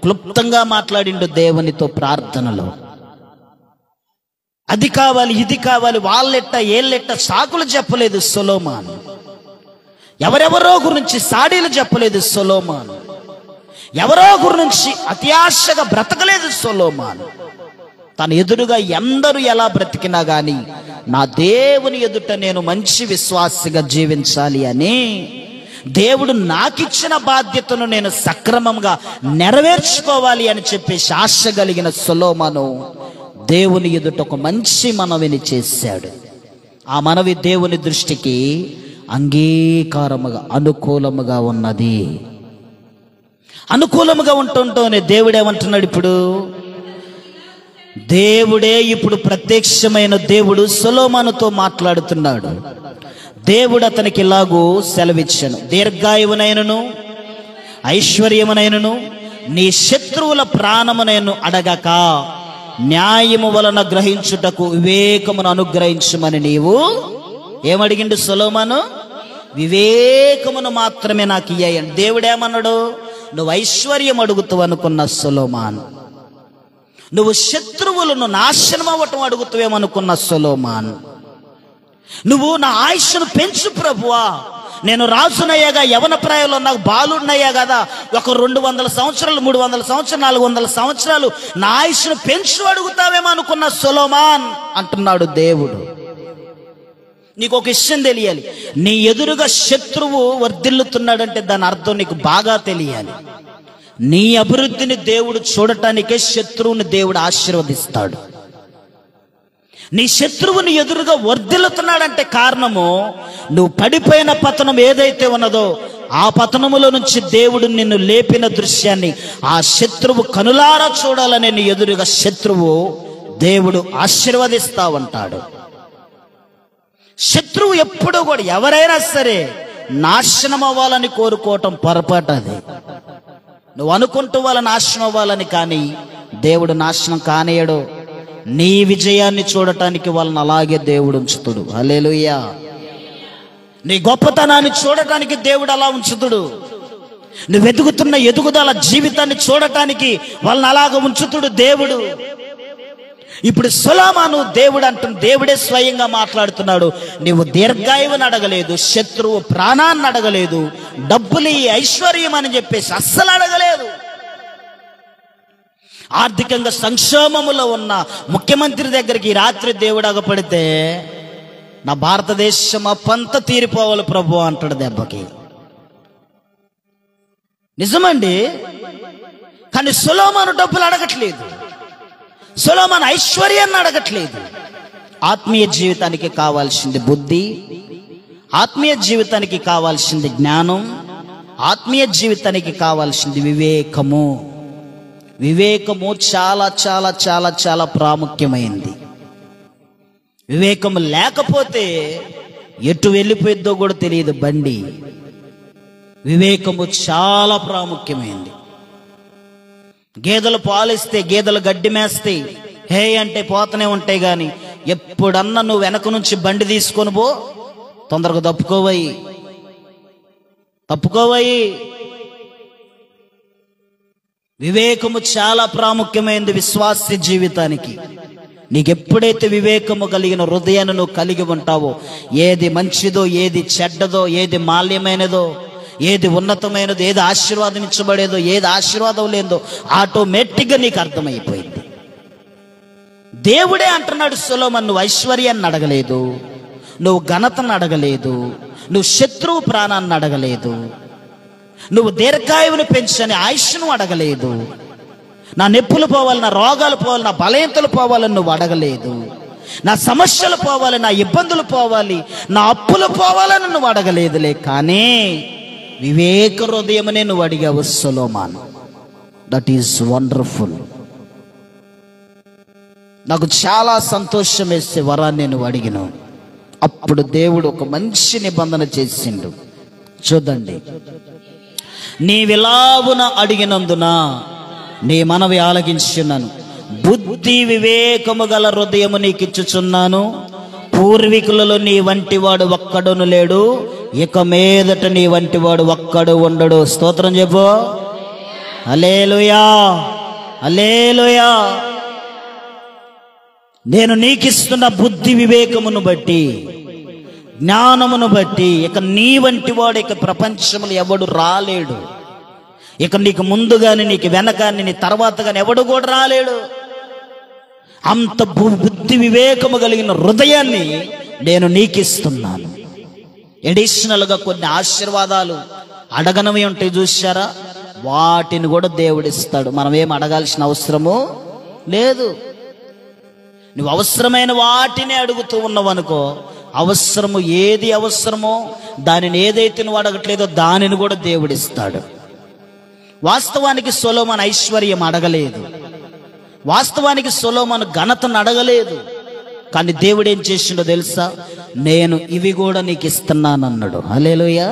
క్లుప్తంగా మాట్లాడిండు దేవునితో ప్రార్థనలో. అది కావాలి, ఇది కావాలి, వాళ్ళెట్ట ఏళ్ళెట్ట సాకులు చెప్పలేదు సొలొమోను. ఎవరెవరో గురించి సాడీలు చెప్పలేదు సొలొమోను. ఎవరో గురించి అత్యాశగా బ్రతకలేదు సొలొమోను. తన ఎదురుగా ఎందరూ ఎలా బ్రతికినా గాని నా దేవుని ఎదుట నేను మంచి విశ్వాసిగా జీవించాలి అని, దేవుడు నాకిచ్చిన బాధ్యతను నేను సక్రమంగా నెరవేర్చుకోవాలి అని చెప్పేసి ఆశ కలిగిన సొలొమోను దేవుని ఎదుట ఒక మంచి మనవిని చేశాడు. ఆ మనవి దేవుని దృష్టికి అంగీకారముగా, అనుకూలముగా ఉన్నది. అనుకూలముగా ఉంటుంటేనే దేవుడు ఏమంటున్నాడు? దేవుడే ఇప్పుడు ప్రత్యక్షమైన దేవుడు సొలొమోనుతో మాట్లాడుతున్నాడు. దేవుడు అతనికి ఇలాగూ సెలవిచ్చాను, దీర్ఘాయువునైనను ఐశ్వర్యమునైనను నీ శత్రువుల ప్రాణమునైను అడగక న్యాయము వలన గ్రహించుటకు వివేకమును అనుగ్రహించుమని నీవు ఏమడిగిండు సొలొమోను? వివేకమును మాత్రమే నాకు ఇయ్యాయని. దేవుడేమన్నాడు? నువ్వు ఐశ్వర్యం అడుగుతావు అనుకున్న సొలొమోను, నువ్వు శత్రువులను నాశనం అవ్వటం అడుగుతావేమనుకున్న సొలొమోన్, నువ్వు నా ఆయుష్ను పెంచు ప్రభువా, నేను రాజునయ్యాగా యవన ప్రాయంలో నాకు బాలుడినయ్యా కదా, ఒక 200 సంవత్సరాలు 300 సంవత్సరాలు 400 సంవత్సరాలు నా ఆయుష్ను పెంచు అడుగుతావేమో అనుకున్న సొలొమోన్ అంటున్నాడు దేవుడు. నీకు ఒక విషయం తెలియాలి, నీ ఎదురుగా శత్రువు వర్ధిల్లుతున్నాడంటే దాని అర్థం నీకు బాగా తెలియాలి. నీ అభివృద్ధిని దేవుడు చూడటానికే శత్రువుని దేవుడు ఆశీర్వదిస్తాడు. నీ శత్రువుని ఎదురుగా వర్ధిల్లుతున్నాడంటే కారణము, నువ్వు పడిపోయిన పతనం ఏదైతే ఉన్నదో ఆ పతనములో నుంచి దేవుడు నిన్ను లేపిన దృశ్యాన్ని ఆ శత్రువు కనులారా చూడాలని నీ ఎదురుగా శత్రువు దేవుడు ఆశీర్వదిస్తా ఉంటాడు. శత్రువు ఎప్పుడూ కూడా ఎవరైనా సరే నాశనం అవ్వాలని కోరుకోవటం పొరపాటు. అది నువ్వు అనుకుంటూ వాళ్ళ నాశనం అవ్వాలని, కానీ దేవుడు నాశనం కానియడు. నీ విజయాన్ని చూడటానికి వాళ్ళని అలాగే దేవుడు ఉంచుతుడు. హల్లెలూయా. నీ గొప్పతనాన్ని చూడటానికి దేవుడు అలా ఉంచుతుడు. నువ్వు ఎదుగుతున్న ఎదుగుదల జీవితాన్ని చూడటానికి వాళ్ళని అలాగ ఉంచుతుడు దేవుడు. ఇప్పుడు సొలొమోను దేవుడే స్వయంగా మాట్లాడుతున్నాడు. నీవు దీర్ఘాయువుని అడగలేదు, శత్రువు ప్రాణాన్ని అడగలేదు, డబ్బులు ఐశ్వర్యం అని చెప్పేసి అస్సలు అడగలేదు. ఆర్థికంగా సంక్షోభములో ఉన్న ముఖ్యమంత్రి దగ్గరికి రాత్రి దేవుడు అగపడితే, నా భారతదేశం అప్పంతా తీరిపోవాలి ప్రభు అంటాడు దెబ్బకి. నిజమండి. కానీ సొలొమోను డబ్బులు అడగట్లేదు, సొలొమోను ఐశ్వర్యాన్ని అడగట్లేదు. ఆత్మీయ జీవితానికి కావాల్సింది బుద్ధి, ఆత్మీయ జీవితానికి కావాల్సింది జ్ఞానం, ఆత్మీయ జీవితానికి కావాల్సింది వివేకము. వివేకము చాలా చాలా చాలా చాలా ప్రాముఖ్యమైంది. వివేకము లేకపోతే ఎటు వెళ్ళిపోయిద్దో కూడా తెలియదు బండి. వివేకము చాలా ప్రాముఖ్యమైంది. గేదెలు పాలిస్తే, గేదెలు గడ్డి మేస్తాయి, హే అంటే పోతూనే ఉంటాయి. కానీ ఎప్పుడన్నా నువ్వు వెనక నుంచి బండి తీసుకొని పో, తొందరగా తప్పుకోవయి. వివేకము చాలా ప్రాముఖ్యమైనది విశ్వాస జీవితానికి. నీకెప్పుడైతే వివేకము కలిగిన హృదయాన్ని నువ్వు కలిగి ఉంటావో, ఏది మంచిదో, ఏది చెడ్డదో, ఏది మాల్యమైనదో, ఏది ఉన్నతమైనదో, ఏది ఆశీర్వాదం ఇచ్చబడేదో, ఏది ఆశీర్వాదం లేదో ఆటోమేటిక్గా నీకు అర్థమైపోయింది. దేవుడే అంటున్నాడు సొలొమోను, నువ్వు ఐశ్వర్యాన్ని అడగలేదు, నువ్వు ఘనతను అడగలేదు, నువ్వు శత్రువు ప్రాణాన్ని అడగలేదు, నువ్వు దీర్ఘాయువుని పెంచని ఆయుష్ను అడగలేదు, నా నొప్పులు పోవాలి, నా రోగాలు పోవాలి, నా బలహీనతలు పోవాలని నువ్వు అడగలేదు, నా సమస్యలు పోవాలి, నా ఇబ్బందులు పోవాలి, నా అప్పులు పోవాలని నువ్వు అడగలేదులే. కానీ వివేక హృదయమనే నువ్వు అడిగావు సొలొమోను. That is wonderful. నాకు చాలా సంతోషం వేసే వరాన్ని నువ్వు అడిగినావు. అప్పుడు దేవుడు ఒక మంచి నిబంధన చేసిండు. చూడండి, నీ విలావున అడిగినందున నీ మనవి ఆలకించున్నాను, బుద్ధి వివేకము గల హృదయము నీకిచ్చుచున్నాను. పూర్వీకులలో నీ వంటి వాడు ఒక్కడును లేడు, ఇక మీదట నీ వంటి వాడు ఒక్కడు ఉండడు. స్తోత్రం చెప్పు. హల్లెలూయా, హల్లెలూయా. నేను నీకిస్తున్న బుద్ధి వివేకమును బట్టి, జ్ఞానమును బట్టి ఇక నీ వంటి వాడు ఇక ప్రపంచంలో ఎవడు రాలేడు. ఇక నీకు ముందు గాని, నీకు వెనక గాని, నీ తర్వాత గాని ఎవడు కూడా రాలేడు. అంత బుద్ధి వివేకము కలిగిన హృదయాన్ని నేను నీకిస్తున్నాను. ఎడిషనల్గా కొన్ని ఆశీర్వాదాలు అడగనవి ఉంటాయి చూశారా, వాటిని కూడా దేవుడిస్తాడు. మనం ఏం అడగాల్సిన అవసరము లేదు. నువ్వు అవసరమైన వాటిని అడుగుతూ ఉన్నావు అనుకో, అవసరము ఏది అవసరమో దానిని, ఏదైతే నువ్వు అడగట్లేదో దానిని కూడా దేవుడిస్తాడు. వాస్తవానికి సొలొమోను ఐశ్వర్యం అడగలేదు, వాస్తవానికి సొలొమోను ఘనతను అడగలేదు. కానీ దేవుడు ఏం చేసిండో తెలుసా, నేను ఇవి కూడా నీకు ఇస్తున్నాను అన్నాడు. హల్లెలూయా.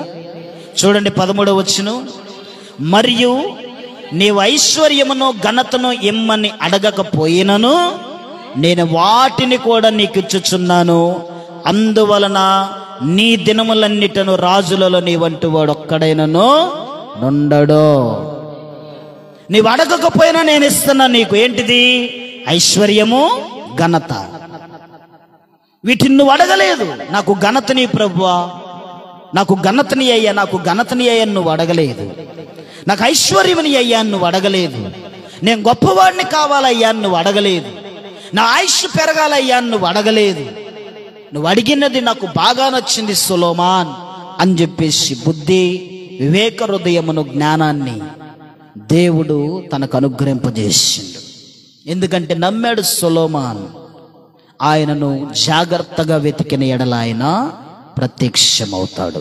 చూడండి 13వ వచనం, మరియు నీవు ఐశ్వర్యమును ఘనతను ఇమ్మని అడగకపోయినను నేను వాటిని కూడా నీకు ఇచ్చుచున్నాను. అందువలన నీ దినములన్నిటను రాజులలో నీ వంటి వాడు ఒక్కడైనను నుండడు. నీవు అడగకపోయినా నేను ఇస్తున్నా నీకు. ఏంటిది? ఐశ్వర్యము, ఘనత. వీటిని నువ్వు అడగలేదు. నాకు ఘనతని ప్రభువా, నాకు ఘనతని అయ్యా, నాకు ఘనతని అయ్యా నువ్వు అడగలేదు. నాకు ఐశ్వర్యమని అయ్యా నువ్వు అడగలేదు. నేను గొప్పవాడిని కావాలయ్యా నువ్వు అడగలేదు. నా ఆయుష్ పెరగాలయ్యా నువ్వు అడగలేదు. నువ్వు అడిగినది నాకు బాగా నచ్చింది సొలొమోన్ అని చెప్పేసి బుద్ధి, వివేక హృదయమును, జ్ఞానాన్ని దేవుడు తనకు అనుగ్రహింపజేసిండు. ఎందుకంటే నమ్మాడు సొలొమోన్. ఆయనను జాగ్రత్తగా వెతికిన ఎడల ఆయన ప్రత్యక్షమవుతాడు.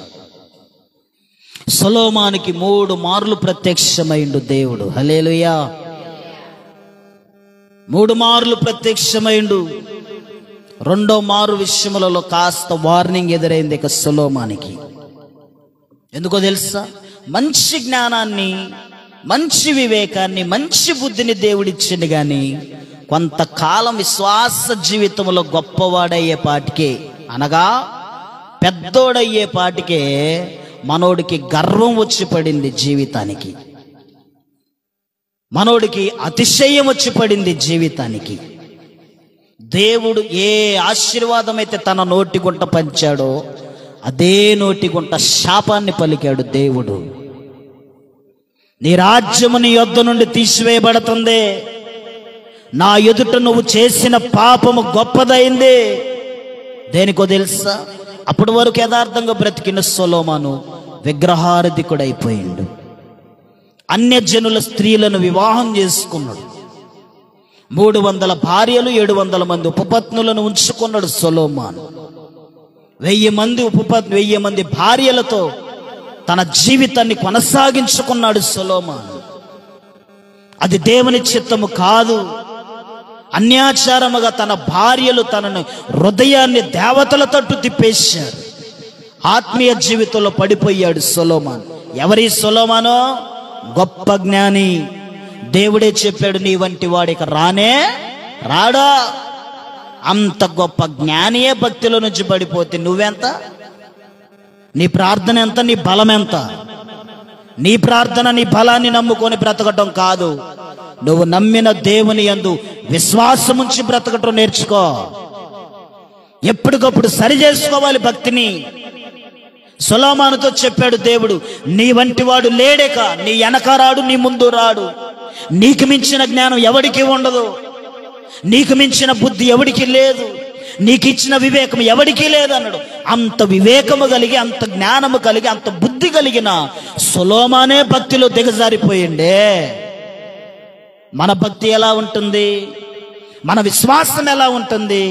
సొలొమోనుకి 3 మార్లు ప్రత్యక్షమైండు దేవుడు. హల్లెలూయా. 3 మార్లు ప్రత్యక్షమైండు. 2వ మారు విషయములలో కాస్త వార్నింగ్ ఎదురైంది ఇక సొలొమోనుకి. ఎందుకో తెలుసా? మంచి జ్ఞానాన్ని, మంచి వివేకాన్ని, మంచి బుద్ధిని దేవుడిచ్చిండు, కానీ కొంతకాలం విశ్వాస జీవితంలో గొప్పవాడయ్యే పాటికే, అనగా పెద్దోడయ్యే పాటికే మనోడికి గర్వం వచ్చి పడింది. జీవితానికి మనోడికి అతిశయం వచ్చి పడింది. జీవితానికి దేవుడు ఏ ఆశీర్వాదం అయితే తన నోటి గుంట పంచాడో అదే నోటి గుంట శాపాన్ని పలికాడు దేవుడు. నీ రాజ్యము నీ యొద్ద నుండి తీసివేయబడుతుంది. నా ఎదుట నువ్వు చేసిన పాపము గొప్పదైంది. దేనికో తెలుసా? అప్పటి వరకు యథార్థంగా బ్రతికిన సొలొమోను విగ్రహారాధికుడైపోయిండు. అన్యజనుల స్త్రీలను వివాహం చేసుకున్నాడు. 300 భార్యలు, 700 మంది ఉపపత్నులను ఉంచుకున్నాడు సొలొమోన్. 1000 మంది భార్యలతో తన జీవితాన్ని కొనసాగించుకున్నాడు సొలొమోన్. అది దేవుని చిత్తము కాదు. అన్యాచారముగా తన భార్యలు తనను హృదయాన్ని దేవతల తట్టు తిప్పేశారు. ఆత్మీయ జీవితంలో పడిపోయాడు సొలొమోన్. ఎవరి సొలొమోనో? గొప్ప జ్ఞాని. దేవుడే చెప్పాడు, నీ వంటి వాడికి రానే రాడా. అంత గొప్ప జ్ఞానియే భక్తిలో నుంచి పడిపోతే నువ్వెంత? నీ ప్రార్థన ఎంత? నీ బలం ఎంత? నీ ప్రార్థన నీ బలాన్ని నమ్ముకొని బ్రతకటం కాదు. నువ్వు నమ్మిన దేవుని యందు విశ్వాసముంచి బ్రతకటం నేర్చుకో. ఎప్పటికప్పుడు సరి చేసుకోవాలి భక్తిని. సొలొమోనుతో చెప్పాడు దేవుడు, నీ వంటి వాడు లేడేక, నీ వెనక రాడు, నీ ముందు రాడు. నీకు మించిన జ్ఞానం ఎవడికి ఉండదు. నీకు మించిన బుద్ధి ఎవడికి లేదు. నీకు ఇచ్చిన వివేకం ఎవడికి లేదన్నాడు. అంత వివేకము కలిగి, అంత జ్ఞానము కలిగి, అంత బుద్ధి కలిగిన సొలొమోనే భక్తిలో దిగజారిపోయిండే. మన భక్తి ఎలా ఉంటుంది? మన విశ్వాసం ఎలా ఉంటుంది?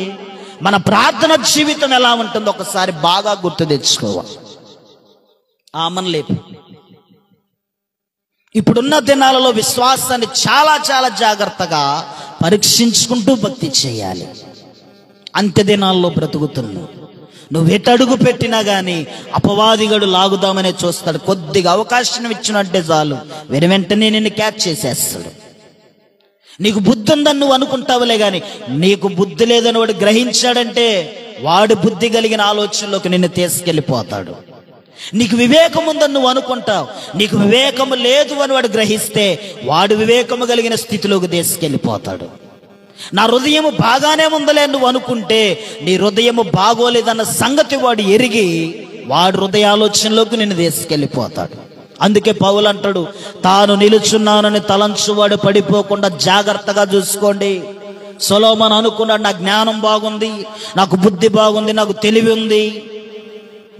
మన ప్రార్థన జీవితం ఎలా ఉంటుందో ఒకసారి బాగా గుర్తు తెచ్చుకోవాలి. ఆమనలేపు. ఇప్పుడున్న దినాలలో విశ్వాసాన్ని చాలా చాలా జాగ్రత్తగా పరీక్షించుకుంటూ భక్తి చేయాలి. అంత్య దినాల్లో బ్రతుకుతున్నావు. నువ్వు ఎటడుగు పెట్టినా గానీ అపవాదిగడు లాగుదామనే చూస్తాడు. కొద్దిగా అవకాశం ఇచ్చినట్టే చాలు, వెంటనే నిన్ను క్యాచ్ చేసేస్తాడు. నీకు బుద్ధి ఉందని నువ్వు అనుకుంటావులే గాని నీకు బుద్ధి లేదని వాడు గ్రహించాడంటే వాడు బుద్ధి కలిగిన ఆలోచనలోకి నిన్ను తీసుకెళ్ళిపోతాడు. నీకు వివేకం ఉందని నువ్వు అనుకుంటావు, నీకు వివేకము లేదు అని వాడు గ్రహిస్తే వాడు వివేకము కలిగిన స్థితిలోకి తీసుకెళ్ళిపోతాడు. నా హృదయము బాగానే ఉందలే నువ్వు అనుకుంటే నీ హృదయము బాగోలేదన్న సంగతి వాడు ఎరిగి వాడు హృదయ ఆలోచనలోకి నిన్ను తీసుకెళ్ళిపోతాడు. అందుకే పౌలు అంటాడు, తాను నిలుచున్నానని తలంచువాడు పడిపోకుండా జాగ్రత్తగా చూసుకోండి. సొలొమోను అనుకున్నాడు, నా జ్ఞానం బాగుంది, నాకు బుద్ధి బాగుంది, నాకు తెలివి ఉంది,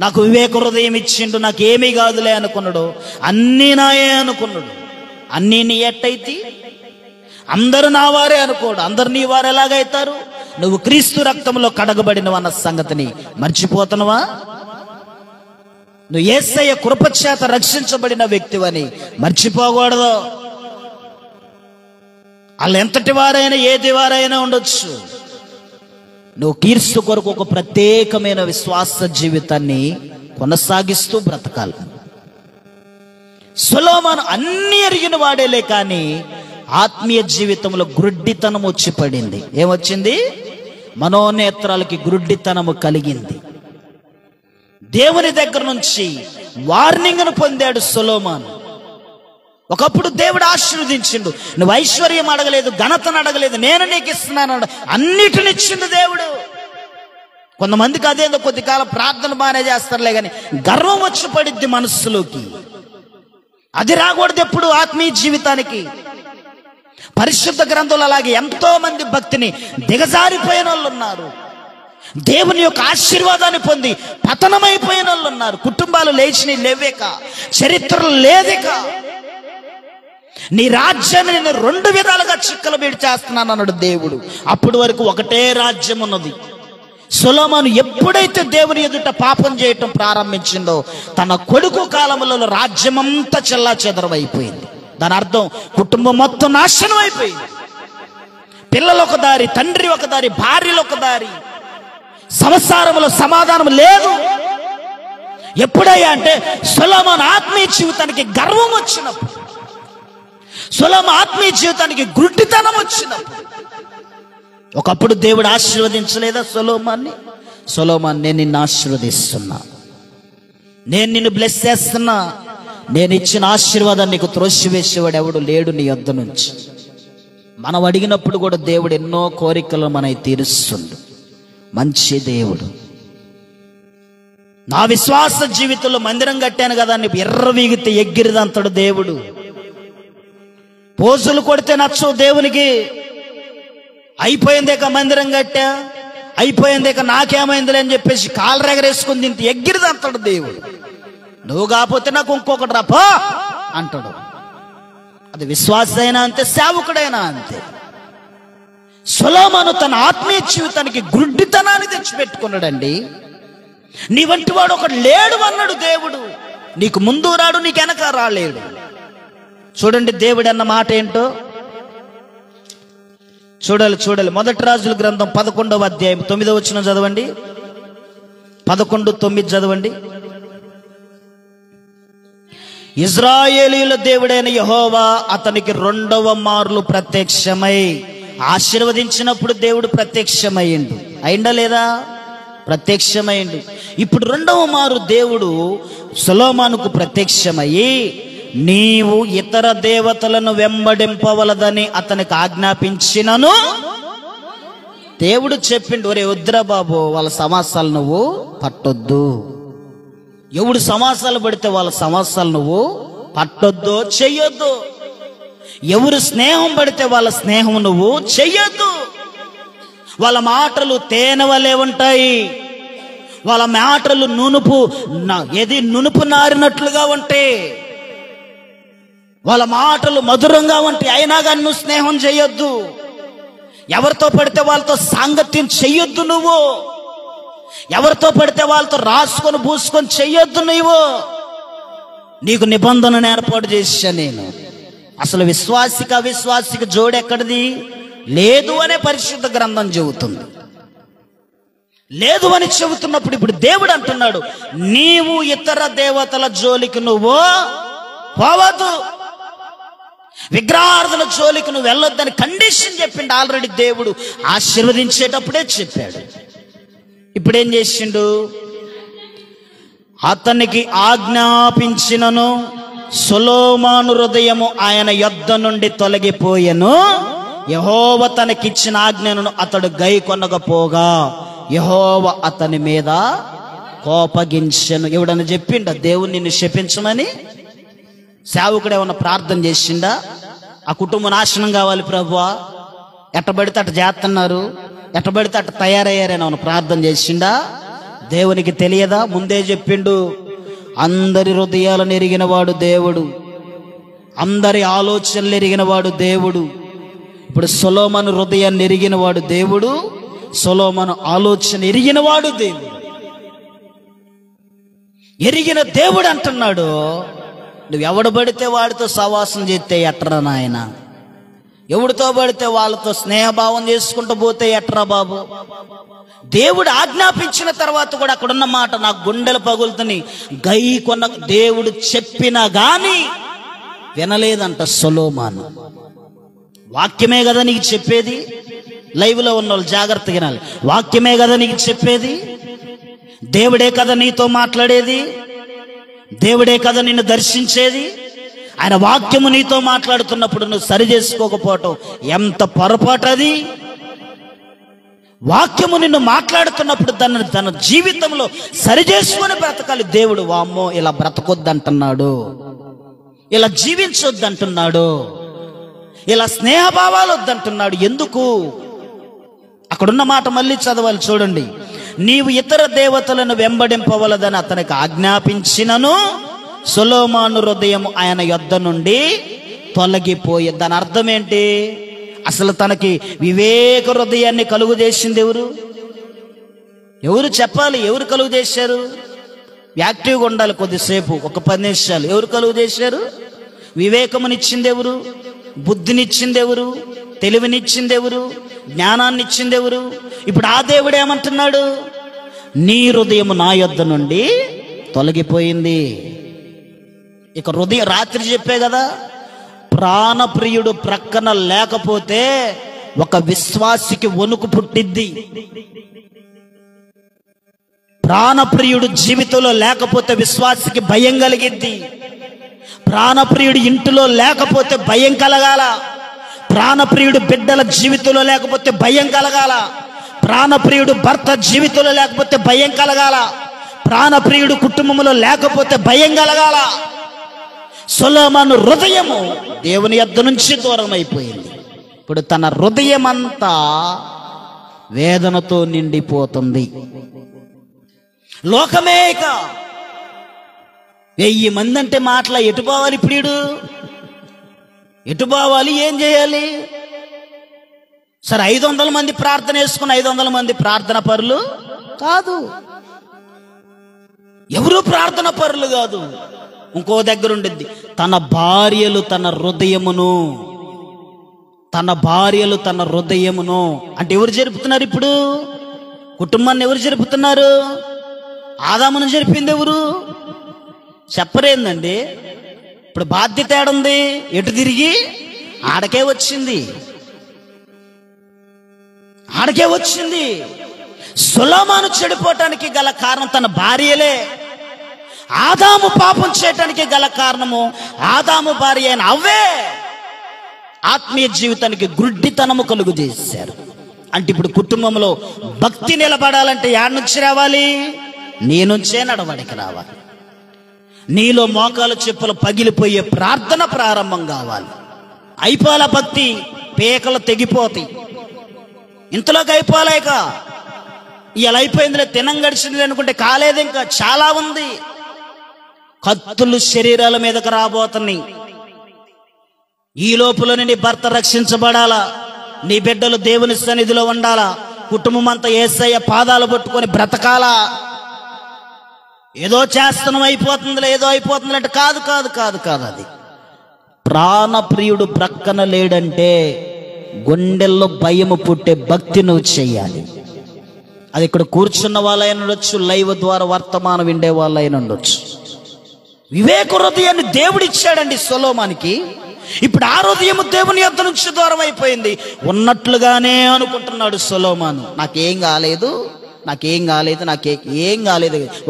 నాకు వివేక హృదయం ఇచ్చిండు, నాకేమీ కాదులే అనుకున్నాడు. అన్నీ నాయే అనుకున్నాడు. అన్నీ నీ ఎట్టయితే అందరు నా వారే అనుకోడు. అందరు నీ వారు ఎలాగైతారు? నువ్వు క్రీస్తు రక్తంలో కడగబడినవన్న సంగతిని మర్చిపోతున్నావా? నువ్వు యేసయ్య కృపచేత రక్షించబడిన వ్యక్తివని మర్చిపోకూడదు. వాళ్ళు ఎంతటి వారైనా ఏది వారైనా ఉండొచ్చు. నువ్వు క్రీస్తు కొరకు ఒక ప్రత్యేకమైన విశ్వాస జీవితాన్ని కొనసాగిస్తూ బ్రతకాలి. సొలొమోను అన్ని ఎరిగిన వాడేలే, కానీ ఆత్మీయ జీవితంలో గ్రుడ్డితనం వచ్చి పడింది. ఏమొచ్చింది? మనోనేత్రాలకి గ్రుడ్డితనము కలిగింది. దేవుని దగ్గర నుంచి వార్నింగ్ను పొందాడు సొలొమోను. ఒకప్పుడు దేవుడు ఆశీర్వదించిండు. నువ్వు ఐశ్వర్యం అడగలేదు, ఘనతను అడగలేదు, నేను నీకు ఇస్తున్నాను, అన్నిటినిచ్చిండు దేవుడు. కొంతమందికి అదేదో కొద్ది కాలం ప్రార్థన బాగానే చేస్తారులే కానీ గర్వం వచ్చి పడిద్ది మనస్సులోకి. అది రాకూడదు ఎప్పుడు ఆత్మీయ జీవితానికి. పరిశుద్ధ గ్రంథంలో అలాగే ఎంతో మంది భక్తిని దిగజారిపోయిన వాళ్ళు ఉన్నారు. దేవుని యొక్క ఆశీర్వాదాన్ని పొంది పతనమైపోయిన వాళ్ళు ఉన్నారు. కుటుంబాలు లేచిని లేవేక, చరిత్రలు లేదిక. నీ రాజ్యాన్ని నేను 2 విధాలుగా చిక్కలు బీడి చేస్తున్నాను అన్నాడు దేవుడు. అప్పటి వరకు ఒకటే రాజ్యం ఉన్నది. సొలొమోను ఎప్పుడైతే దేవుని ఎదుట పాపం చేయటం ప్రారంభించిందో తన కొడుకు కాలంలో రాజ్యమంతా చెల్లాచెదరమైపోయింది. దాని అర్థం కుటుంబం మొత్తం నాశనం అయిపోయింది. పిల్లలు ఒక దారి, తండ్రి ఒక దారి, భార్యలు ఒక దారి, సంసారంలో సమాధానం లేదు. ఎప్పుడయ్యా అంటే సొలొమోను ఆత్మీయ జీవితానికి గర్వం వచ్చినప్పుడు, సొలొమోను ఆత్మీయ జీవితానికి గుడ్డితనం వచ్చినప్పుడు. ఒకప్పుడు దేవుడు ఆశీర్వదించలేదా సొలొమోన్ని? సొలొమోన్, నేను నిన్ను ఆశీర్వదిస్తున్నా, నేను నిన్ను బ్లెస్ చేస్తున్నా, నేను ఇచ్చిన ఆశీర్వాదాన్ని నీకు త్రోసివేసేవాడు ఎవడు లేడు నీ యొద్ద నుంచి. మనం అడిగినప్పుడు కూడా దేవుడు ఎన్నో కోరికలు మనకి తీరుస్తుండు. మంచి దేవుడు. నా విశ్వాస జీవితంలో మందిరం కట్టాను కదా అని ఎర్రవీగితే ఎగ్గిరిదంతాడు దేవుడు. పోజులు కొడితే నచ్చవు దేవునికి. అయిపోయిందేక మందిరం కట్టా, అయిపోయిందేక నాకేమైందిలే అని చెప్పేసి కాలు రెగరేసుకుని తింటే ఎగ్గిరిదంతాడు దేవుడు. నువ్వు కాకపోతే నాకు ఇంకొకటి రాపో అంటాడు. అది విశ్వాసైనా అంతే, సేవకుడైనా అంతే. సొలొమోను తన ఆత్మీయ జీవితానికి గుడ్డితనాన్ని తెచ్చిపెట్టుకున్నాడండి. నీ వంటి వాడు ఒకడు లేడు అన్నాడు దేవుడు. నీకు ముందు రాడు, నీకు వెనక రాలేడు. చూడండి దేవుడు అన్న మాట ఏంటో చూడాలి. మొదటి రాజుల గ్రంథం 11వ అధ్యాయం 9వ వచనం చదవండి. 11:9 చదవండి. ఇజ్రాయేలీయుల దేవుడైన యెహోవా అతనికి 2వ మార్లు ప్రత్యక్షమై ఆశీర్వదించినప్పుడు దేవుడు ప్రత్యక్షమయ్యిండు. అయిందా లేదా? ప్రత్యక్షమైండు. ఇప్పుడు 2వ మారు దేవుడు సొలొమోనుకు ప్రత్యక్షమయ్యి నీవు ఇతర దేవతలను వెంబడింపవలదని అతనికి ఆజ్ఞాపించినను దేవుడు చెప్పిండు, ఒరే వద్దురా బాబు, వాళ్ళ సమాసాలు నువ్వు పట్టొద్దు. ఎవడు సమాసాలు పడితే వాళ్ళ సమాసాలు నువ్వు పట్టొద్దు, చెయ్యొద్దు. ఎవరు స్నేహం పడితే వాళ్ళ స్నేహం నువ్వు చెయ్యొద్దు. వాళ్ళ మాటలు తేనె వలె ఉంటాయి. వాళ్ళ మాటలు నునుపు నారినట్లుగా ఉంటాయి. వాళ్ళ మాటలు మధురంగా ఉంటాయి. అయినా కానీ నువ్వు స్నేహం చెయ్యొద్దు. ఎవరితో పడితే వాళ్ళతో సాంగత్యం చెయ్యొద్దు. నువ్వు ఎవరితో పడితే వాళ్ళతో రాసుకొని పూసుకొని చెయ్యొద్దు. నీకు నిబంధనను ఏర్పాటు చేశా నేను. అసలు విశ్వాసికి అవిశ్వాసికి జోడెక్కడిది? లేదు అనే పరిశుద్ధ గ్రంథం చెబుతుంది. లేదు అని చెబుతున్నప్పుడు ఇప్పుడు దేవుడు అంటున్నాడు, నీవు ఇతర దేవతల జోలికి నువ్వు పోవద్దు, విగ్రహార్థుల జోలికి నువ్వు వెళ్ళొద్దని కండిషన్ చెప్పిండు ఆల్రెడీ. దేవుడు ఆశీర్వదించేటప్పుడే చెప్పాడు. ఇప్పుడేం చేసిండు? అతనికి ఆజ్ఞాపించినను సొలొమోను హృదయము ఆయన యొద్ద నుండి తొలగిపోయెను. యెహోవా తనకిచ్చిన ఆజ్ఞను అతడు గైకొనకపోగా యెహోవా అతని మీద కోపగించెను. ఎవడన్నా చెప్పిండా దేవుని నిన్ను శపించమని? సేవకుడు ఏమన్నా ప్రార్థన చేసిండా? ఆ కుటుంబం నాశనం కావాలి ప్రభువా, ఎట్టబడితే అట్ట చేస్తున్నారు, ఎట్టబడితే అట్ట తయారయ్యారని ఏమన్నా ప్రార్థన చేసిండా? దేవునికి తెలియదా? ముందే చెప్పిండు, అందరి హృదయాలను ఎరిగిన వాడు దేవుడు, అందరి ఆలోచనలు ఎరిగిన వాడు దేవుడు. ఇప్పుడు సొలొమోను హృదయాన్ని ఎరిగిన వాడు దేవుడు, సొలొమోను ఆలోచన ఎరిగిన వాడు దేవుడు. ఎరిగిన దేవుడు అంటున్నాడు, నువ్వు ఎవడు పడితే వాడితో సహవాసం చేస్తే ఎట్రా నాయన, ఎవడితో పడితే వాళ్ళతో స్నేహభావం చేసుకుంటూ పోతే ఎట్రా బాబు. దేవుడు ఆజ్ఞాపించిన తర్వాత కూడా అక్కడున్న మాట నా గుండెలు పగులుతని గై కొన్న దేవుడు చెప్పినా గాని వినలేదంట సొలొమోను. వాక్యమే కదా నీకు చెప్పేది. లైవ్లో ఉన్న వాళ్ళు జాగ్రత్తగా వినాలి. వాక్యమే కదా నీకు చెప్పేది, దేవుడే కదా నీతో మాట్లాడేది, దేవుడే కదా నిన్ను దర్శించేది. ఆయన వాక్యము నీతో మాట్లాడుతున్నప్పుడు నువ్వు సరి చేసుకోకపోవటం ఎంత పొరపాటు అది. వాక్యము నిన్ను మాట్లాడుతున్నప్పుడు తన జీవితంలో సరి చేసుకొని బ్రతకాలి. దేవుడు వామ్మో ఇలా బ్రతకొద్దంటున్నాడు, ఇలా జీవించొద్దంటున్నాడు, ఇలా స్నేహభావాలు వద్దంటున్నాడు. ఎందుకు? అక్కడున్న మాట మళ్ళీ చదవాలి చూడండి. నీవు ఇతర దేవతలను వెంబడింపవలదని అతనికి ఆజ్ఞాపించినను సొలొమోను హృదయం ఆయన యొద్ద నుండి తొలగిపోయి. దాని అర్థం ఏంటి? అసలు తనకి వివేక హృదయాన్ని కలుగు చేసింది ఎవరు చెప్పాలి? ఎవరు కలుగు చేశారు? యాక్టివ్గా ఉండాలి కొద్దిసేపు, ఒక 10 నిమిషాలు. ఎవరు కలుగు చేశారు? వివేకమునిచ్చింది ఎవరు? బుద్ధినిచ్చింది ఎవరు? తెలివినిచ్చింది ఎవరు? జ్ఞానాన్ని ఇచ్చింది ఎవరు? ఇప్పుడు ఆ దేవుడు ఏమంటున్నాడు? నీ హృదయం నా యొద్ద నుండి తొలగిపోయింది. ఇక హృదయం, రాత్రి చెప్పే కదా, ప్రాణప్రియుడు ప్రక్కన లేకపోతే ఒక విశ్వాసికి వణుకు పుట్టిద్ది. ప్రాణప్రియుడు జీవితంలో లేకపోతే విశ్వాసికి భయం కలిగిద్ది. ప్రాణప్రియుడు ఇంటిలో లేకపోతే భయం కలగాల. ప్రాణప్రియుడు బిడ్డల జీవితంలో లేకపోతే భయం కలగాల. ప్రాణప్రియుడు భర్త జీవితంలో లేకపోతే భయం కలగాల. ప్రాణప్రియుడు కుటుంబంలో లేకపోతే భయం కలగాల. సొలొమోను హృదయము దేవుని యొద్ద నుంచి దూరం అయిపోయింది. ఇప్పుడు తన హృదయం అంతా వేదనతో నిండిపోతుంది. లోకమే ఇక 1000 మంది అంటే మాటల ఎటు పోవాలి? ఇప్పుడు ఎటు పోవాలి? ఏం చేయాలి? సరే 500 మంది ప్రార్థన వేసుకుని 500 మంది ప్రార్థన పరులు కాదు, ఎవరు ప్రార్థన పరులు కాదు. ఇంకో దగ్గర ఉండిద్ది, తన భార్యలు తన హృదయమును అంటే ఎవరు జరుపుతున్నారు? ఇప్పుడు కుటుంబాన్ని ఎవరు జరుపుతున్నారు? ఆదామును జరిపింది ఎవరు? చెప్పరేందండి. ఇప్పుడు బాధ్యత ఏడుంది? ఎటు తిరిగి ఆడకే వచ్చింది. సొలొమోను చెడిపోవటానికి గల కారణం తన భార్యలే. ఆదాము పాపం చేయటానికి గల కారణము ఆదాము భార్య అయిన హవ్వే. ఆత్మీయ జీవితానికి గుడ్డితనము కలుగు చేశారు. అంటే ఇప్పుడు కుటుంబంలో భక్తి నిలబడాలంటే యాడ్ నుంచి రావాలి? నీ నుంచే నడవడికి రావాలి. నీలో మోకాలు చెప్పులు పగిలిపోయే ప్రార్థన ప్రారంభం కావాలి. అయిపోల భక్తి, పేకలు తెగిపోతాయి. ఇంతలోకి అయిపోలేక ఇలా అయిపోయిందిలే, తినం గడిచింది అనుకుంటే కాలేదు, ఇంకా చాలా ఉంది. కత్తులు శరీరాల మీదకి రాబోతున్నాయి. ఈ లోపల నీ భర్త రక్షించబడాలా, నీ బిడ్డలు దేవుని సన్నిధిలో ఉండాలా, కుటుంబం అంతా యేసయ్య పాదాలు పట్టుకొని బ్రతకాలా. ఏదో చేస్తనం అయిపోతుందిలే, ఏదో అయిపోతుంది అంటే కాదు కాదు కాదు కాదు. అది ప్రాణప్రియుడు ప్రక్కన లేడంటే గుండెల్లో భయము పుట్టే భక్తి నువ్వు చెయ్యాలి. అది ఇక్కడ కూర్చున్న వాళ్ళైనా ఉండొచ్చు, లైవ్ ద్వారా వర్తమానం విండే వాళ్ళైనా ఉండొచ్చు. వివేక హృదయాన్ని దేవుడిచ్చాడండి సొలొమోనుకి. ఇప్పుడు ఆ హృదయము దేవుని యొద్ద నుంచి దూరం అయిపోయింది. ఉన్నట్లుగానే అనుకుంటున్నాడు సొలొమోను, నాకేం కాలేదు.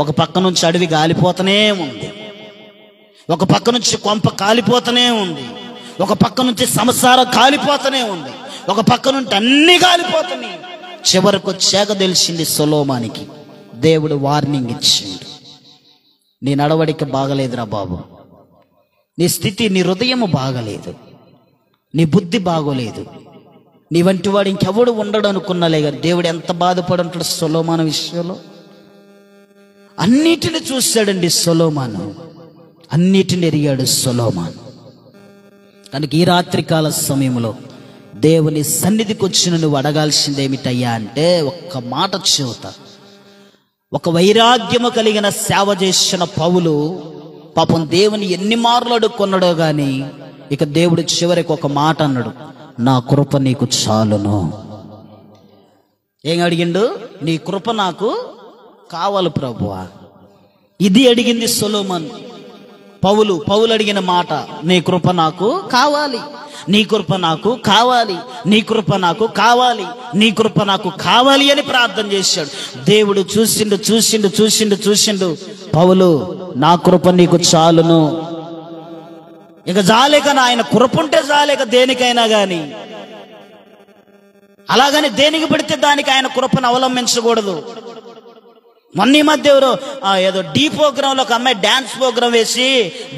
ఒక పక్క నుంచి అడవి గాలిపోతూనే ఉంది, ఒక పక్క నుంచి కొంప కాలిపోతూనే ఉంది, ఒక పక్క నుంచి సంసారం కాలిపోతూనే ఉంది, ఒక పక్క నుంచి అన్ని కాలిపోతున్నాయి. చివరకు చేగ తెలిసింది సొలొమోనుకి. దేవుడు వార్నింగ్ ఇచ్చిండు, నీ నడవడిక బాగలేదురా బాబు, నీ స్థితి, నీ హృదయము బాగలేదు, నీ బుద్ధి బాగోలేదు, నీ వంటి వాడు ఇంకెవడు ఉండడు అనుకున్నాలే. కానీ దేవుడు ఎంత బాధపడి ఉంటాడు సొలొమోను విషయంలో. అన్నిటిని చూశాడండి సొలొమోను, అన్నిటిని ఎరిగాడు సొలొమోను. కనుక ఈ రాత్రికాల సమయంలో దేవుని సన్నిధికి వచ్చిన నువ్వు అడగాల్సింది ఏమిటయ్యా అంటే ఒక్క మాట చెబుతా. ఒక వైరాగ్యము కలిగిన సేవ చేసిన పౌలు పాపం దేవుని ఎన్ని మార్లు అడుక్కున్నాడో గాని ఇక దేవుడు చివరికి ఒక మాట అన్నాడు, నా కృప నీకు చాలును. ఏం అడిగిండు? నీ కృప నాకు కావాలి ప్రభువా. ఇది అడిగింది సొలొమోను. పౌలు అడిగిన మాట, నీ కృప నాకు కావాలి, నీ కృప నాకు కావాలి, నీ కృప నాకు కావాలి, నీ కృప నాకు కావాలి అని ప్రార్థన చేశాడు. దేవుడు చూసిండు, పౌలు నా కృప నీకు చాలును. ఇక జాలేక ఆయన కృపంటే జాలేక దేనికైనా కానీ, అలాగని దేనికి పడితే దానికి ఆయన కృపను అవలంబించకూడదు. మొన్న ఈ మధ్య ఎవరో ఏదో డి ప్రోగ్రాంలో ఒక అమ్మాయి డ్యాన్స్ ప్రోగ్రాం వేసి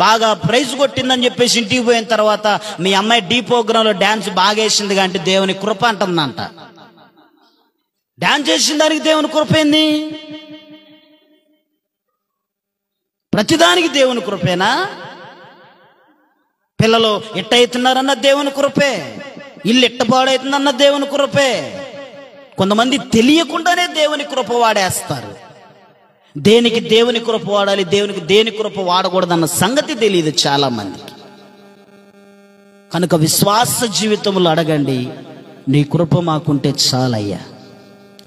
బాగా ప్రైజ్ కొట్టిందని చెప్పేసి ఇంటికి పోయిన తర్వాత, మీ అమ్మాయి డి ప్రోగ్రాంలో డ్యాన్స్ బాగా వేసింది అంటే దేవుని కృప అంటుందంట. డ్యాన్స్ చేసిన దానికి దేవుని కృప ఏంది? ప్రతిదానికి దేవుని కృపేనా? పిల్లలు ఎట్ట అవుతున్నారన్న దేవుని కృపే, ఇల్లు ఎట్ట పాడవుతుందన్న దేవుని కృపే. కొంతమంది తెలియకుండానే దేవుని కృప వాడేస్తారు. దేనికి దేవుని కృప వాడాలి, దేవునికి దేని కృప వాడకూడదన్న సంగతి తెలియదు చాలా మందికి. కనుక విశ్వాస జీవితంలో అడగండి, నీ కృప మాకుంటే చాలయ్యా.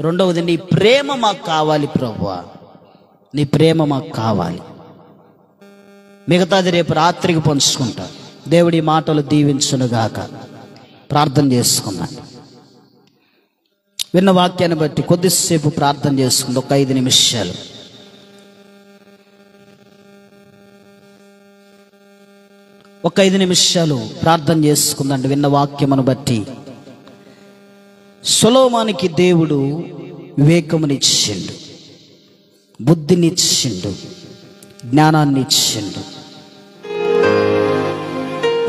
రెండవది, నీ ప్రేమ మాకు కావాలి ప్రభువా, నీ ప్రేమ మాకు కావాలి. మిగతాది రేపు రాత్రికి పంచుకుంటా. దేవుడి మాటలు దీవించునుగాక. ప్రార్థన చేసుకున్నాను. విన్న వాక్యాన్ని బట్టి కొద్దిసేపు ప్రార్థన చేసుకుంది. ఒక 5 నిమిషాలు ప్రార్థన చేసుకుందండి. విన్న వాక్యమును బట్టి సొలొమోనుకి దేవుడు వివేకమునిచ్చిండు, బుద్ధినిచ్చిండు, జ్ఞానాన్ని ఇచ్చిండు.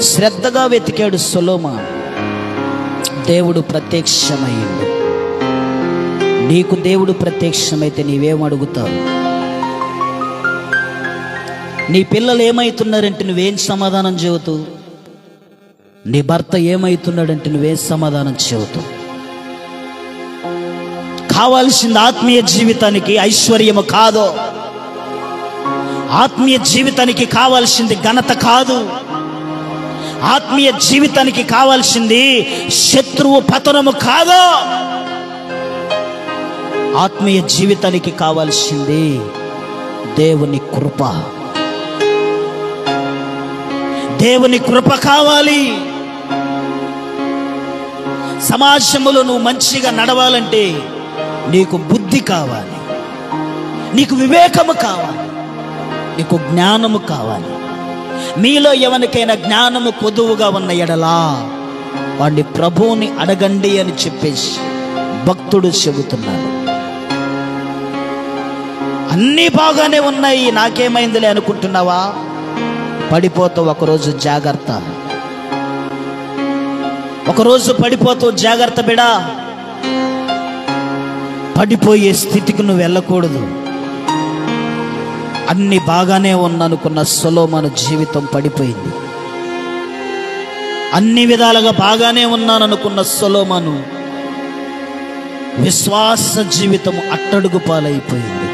శ్రద్ధగా వెతికాడు సొలొమోను. దేవుడు ప్రత్యక్షమయ్యిండు. నీకు దేవుడు ప్రత్యక్షమైతే నీవేం అడుగుతావు? నీ పిల్లలు ఏమైతున్నారంటే నువ్వేం సమాధానం చెబుతావు? నీ భర్త ఏమైతున్నాడంటే నువ్వేం సమాధానం చెబుతావు? కావాల్సింది ఆత్మీయ జీవితానికి ఐశ్వర్యము కాదు, ఆత్మీయ జీవితానికి కావాల్సింది ఘనత కాదు, ఆత్మీయ జీవితానికి కావాల్సింది శత్రువు పతనము కాదు. ఆత్మీయ జీవితానికి కావాల్సింది దేవుని కృప. దేవుని కృప కావాలి. సమాజంలో నువ్వు మంచిగా నడవాలంటే నీకు బుద్ధి కావాలి, నీకు వివేకము కావాలి, నీకు జ్ఞానము కావాలి. మీలో ఎవరికైనా జ్ఞానము కొదువుగా ఉన్న ఎడలా వాడిని ప్రభువుని అడగండి అని చెప్పేసి భక్తుడు చెబుతున్నాడు. అన్నీ బాగానే ఉన్నాయి, నాకేమైందిలే అనుకుంటున్నావా? పడిపోతావు ఒకరోజు, జాగ్రత్త. ఒకరోజు పడిపోతావు, జాగ్రత్త బిడా. పడిపోయే స్థితికి నువ్వు వెళ్ళకూడదు. అన్ని బాగానే ఉన్ననుకున్న సొలొమోను జీవితం పడిపోయింది. అన్ని విధాలుగా బాగానే ఉన్నాననుకున్న సొలొమోను విశ్వాస జీవితం అట్టడుగు పాలైపోయింది.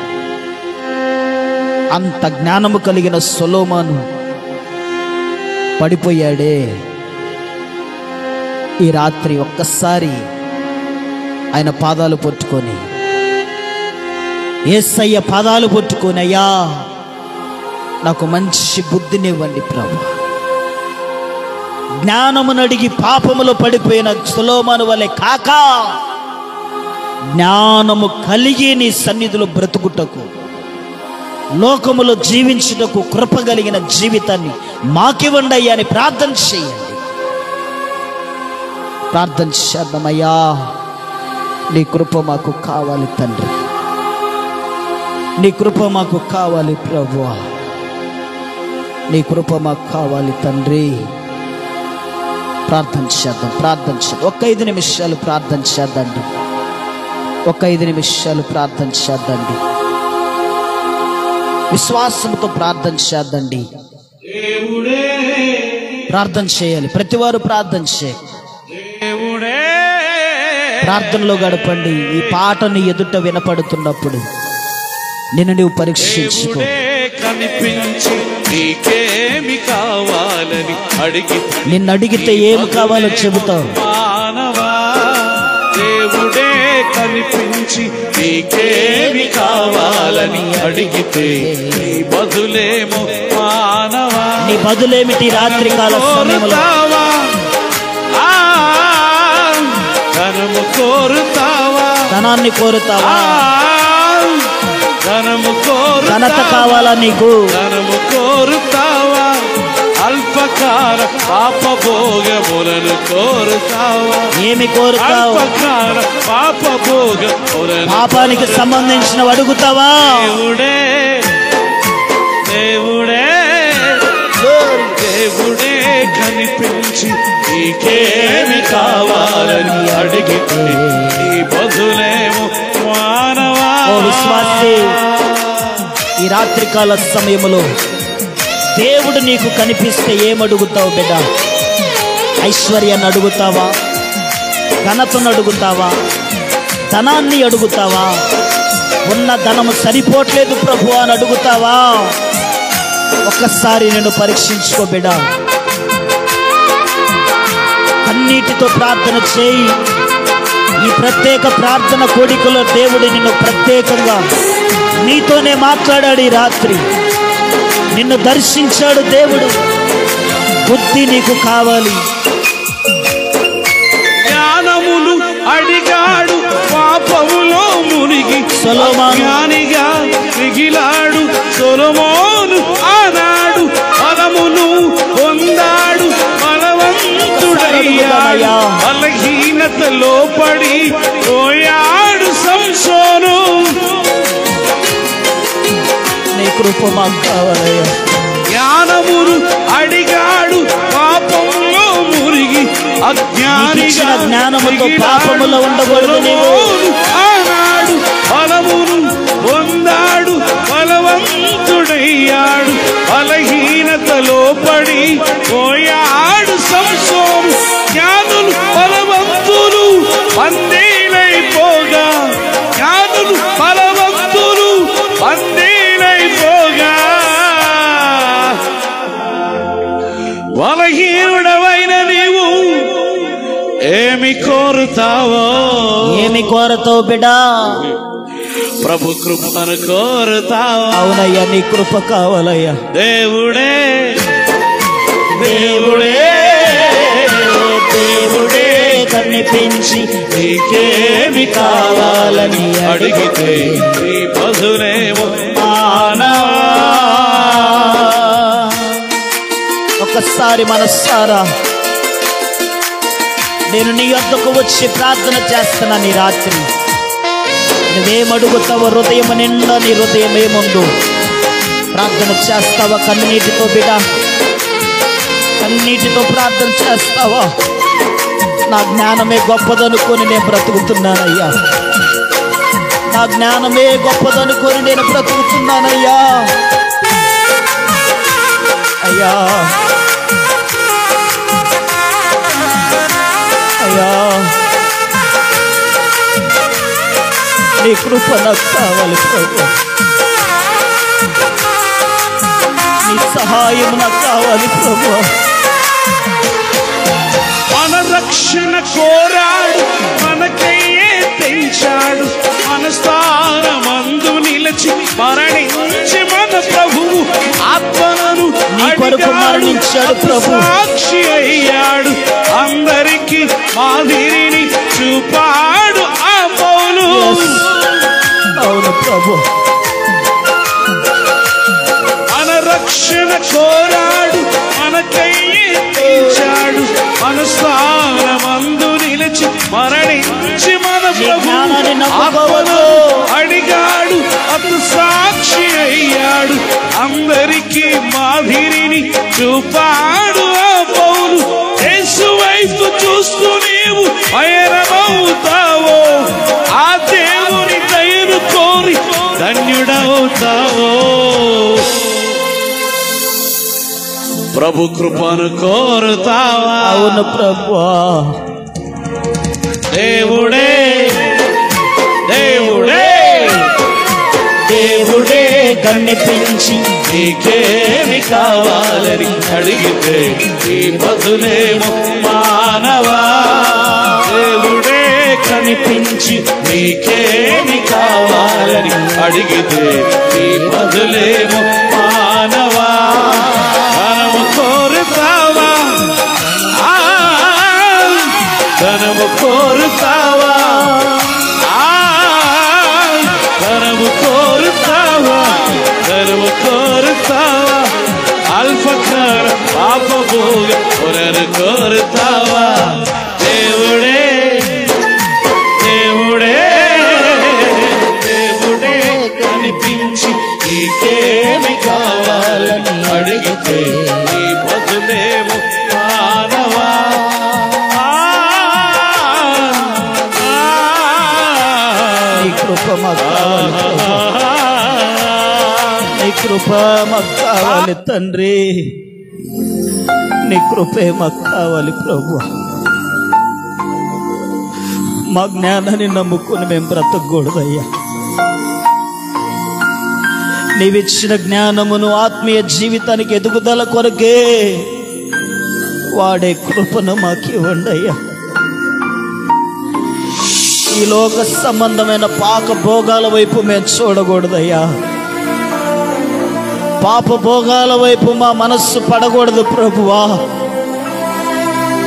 అంత జ్ఞానము కలిగిన సొలొమోను పడిపోయాడే. ఈ రాత్రి ఒక్కసారి ఆయన పాదాలు పట్టుకొని, యేసయ్య పాదాలు పట్టుకొని, అయ్యా నాకు మంచి బుద్ధినివ్వండి ప్రభు. జ్ఞానమును అడిగి పాపములో పడిపోయిన సొలొమోను వలె కాక, జ్ఞానము కలిగి నీ సన్నిధిలో బ్రతుకుటకు, లోకములో జీవించుటకు కృప కలిగిన జీవితాన్ని మాకివ్వండి అయ్యా అని ప్రార్థన చేయండి. ప్రార్థన చేద్దామయ్యా. నీ కృప మాకు కావాలి తండ్రి, నీ కృప మాకు కావాలి ప్రభువా, నీ కృప మాకు కావాలి తండ్రి. ప్రార్థన చేద్దాం, ప్రార్థన చేద్దాం. ఒక 5 నిమిషాలు ప్రార్థన చేద్దండి. ఒక 5 నిమిషాలు ప్రార్థన చేద్దండి. విశ్వాసంతో ప్రార్థన చేద్దండి. ప్రార్థన చేయాలి, ప్రతివారు ప్రార్థన చేయాలి. ప్రార్థనలో గడపండి. ఈ పాటను ఎదుట వినపడుతున్నప్పుడు నిన్ను నువ్వు పరీక్షించుకో. కనిపించి నీకేమి కావాలని అడిగి, నిన్ను అడిగితే ఏమి కావాలో చెబుతావు. మానవా, దేవుడే కనిపించి నీకేమి కావాలని అడిగితే నీ బదులేమో మానవా. నీ బదులేమిటి? రాత్రి కాల సమయంలో ధనము కోరుతావా? ధనాన్ని కోరుతావా? ధనము కోరు, ఘనత కావాలా నీకు? ధనము కోరుతావా? అల్పకాల పాపభోగములను కోరుతావా? ఏమి కోరుతావు? అల్పకాల పాపభోగములను. పాపానికి సంబంధించిన అడుగుతావా? దేవుడే దేవుడే దేవుడే కనిపించి నీకేమి కావాలని అడిగితే నీ బదులేమో మానవా. ఓ విశ్వాసి, ఈ రాత్రికాల సమయంలో దేవుడు నీకు కనిపిస్తే ఏమడుగుతావు బిడ్డ? ఐశ్వర్యాన్ని అడుగుతావా? ఘనతను అడుగుతావా? ధనాన్ని అడుగుతావా? ఉన్న ధనము సరిపోట్లేదు ప్రభు అని అడుగుతావా? ఒక్కసారి నేను పరీక్షించుకో బిడ్డ. కన్నీటితో ప్రార్థన చేయి. ఈ ప్రత్యేక ప్రార్థన కోడికలో దేవుడు నిన్ను ప్రత్యేకంగా నీతోనే మాట్లాడాడు. ఈ రాత్రి నిన్ను దర్శించాడు దేవుడు. బుద్ధి నీకు కావాలి. జ్ఞానమును అడిగాడు, పాపములో మునిగి జ్ఞానిగా మిగిలాడు. సొలొమోను ఆనాడు ఫలమును పొందాడు, బలవంతుడయ్యాడు. బలహీనతలో పడి పోయాడు సంసోను. నీ కృప మాకు కావాలయ్యా. జ్ఞానమును అడిగాడు, పాపములో మునిగి అజ్ఞానిగా జ్ఞానముతో పాపములో ఉండకూడదు. నీవు ఆనాడు ఫలమును పొందాడు, బలవంతుడయ్యాడు. బలహీనతలో పడి పోయాడు సంసోను. జ్ఞానులు బలవంతులు పందేలైపోగా, జ్ఞానులు బలవంతులు పందేలైపోగా, బలహీనుడవైన నీవు ఏమి కోరుతావో? ఏమి కోరతావు బిడ్డా? ప్రభు కృపను కోరుతావా? అవునయ్యా, నీ కృప కావాలయ్యా. దేవుడే దేవుడే దేవుడే కనిపించి నీకేమి కావాలని అడిగితే నీ బదులేమో మానవా. ఒక్కసారి మనస్సారా నేను నీ వద్దకు వచ్చి ప్రార్థన చేస్తున్నా. నీ రాత్రి నువ్వేమడుగుతావో హృదయం నిండా నీ హృదయం ఏముందో ప్రార్థన చేస్తావా? కన్నీటితో బిడ్డ, కన్నీటితో ప్రార్థన చేస్తావా? నా జ్ఞానమే గొప్పదనుకొని నేను బ్రతుకుతున్నానయ్యా. నా జ్ఞానమే గొప్పదనుకొని నేను బ్రతుకుతున్నానయ్యా. అయ్యా అయ్యా, నీ కృప నాకు కావాలి ప్రభు. నీ సహాయం నాకు కావాలి ప్రభు. మన రక్షణ కోరాడు, మనకయ్యే తెంచాడు. మన స్థానమందు నిలిచి మరణించి మన ప్రభువు ఆత్మలను నీ కొరకు మరణించాడు ప్రభు. సాక్షి అయ్యాడు, అందరికి మాదిరిని చూపాడు ఆ పౌలు. అవును ప్రభు. మన రక్షణ కోరాడు, మనకయ్యే తెంచాడు. మన స్థానమందు నిలిచి మరణించి మన ప్రభువు అడిగాడు, అతను సాక్షి అయ్యాడు, అందరికీ మాదిరిని చూపాడు ఆ పౌలు. యేసు వైపు చూస్తూ నీవు పయనమవుతావో, ఆ దేవుని దయను కోరి ధన్యుడవుతావో. ప్రభు కృపను కోరుతావా? అవును ప్రభువా. దేవుడే దేవుడే దేవుడే కనిపించి నీకేమి కావాలని అడిగితే నీ బదులేమో మానవా. దేవుడే కనిపించి నీకేమి కావాలని అడిగితే నీ బదులేమో మానవా. ధనము కోరుతావా? ధనము కోరుతావా? ధనము కోరుతావా? ధనము కోరుతావా? ಅಲ್ಪಕಾರ ಪಾಪ ಭೋಗ ಹೊರರು ಕೋರುತ್ತಾವ దేవుడే దేవుడే దేవుడే కనిపించి నీకేమి కావాలని అడిగితే నీ బదులేమో మానవా నీ కృప మాకు కావాలి తండ్రి, నీ కృపే మాకు కావాలి ప్రభు. మా జ్ఞానాన్ని నమ్ముకుని మేము బ్రతకూడదయ్యా. నీవిచ్చిన జ్ఞానమును ఆత్మీయ జీవితానికి ఎదుగుదల కొరకే వాడే కృపను మాకు ఇవ్వండి అయ్యా. ఈ లోక సంబంధమైన పాక భోగాల వైపు మేము చూడకూడదయ్యా. పాప భోగాల వైపు మా మనస్సు పడకూడదు ప్రభువా.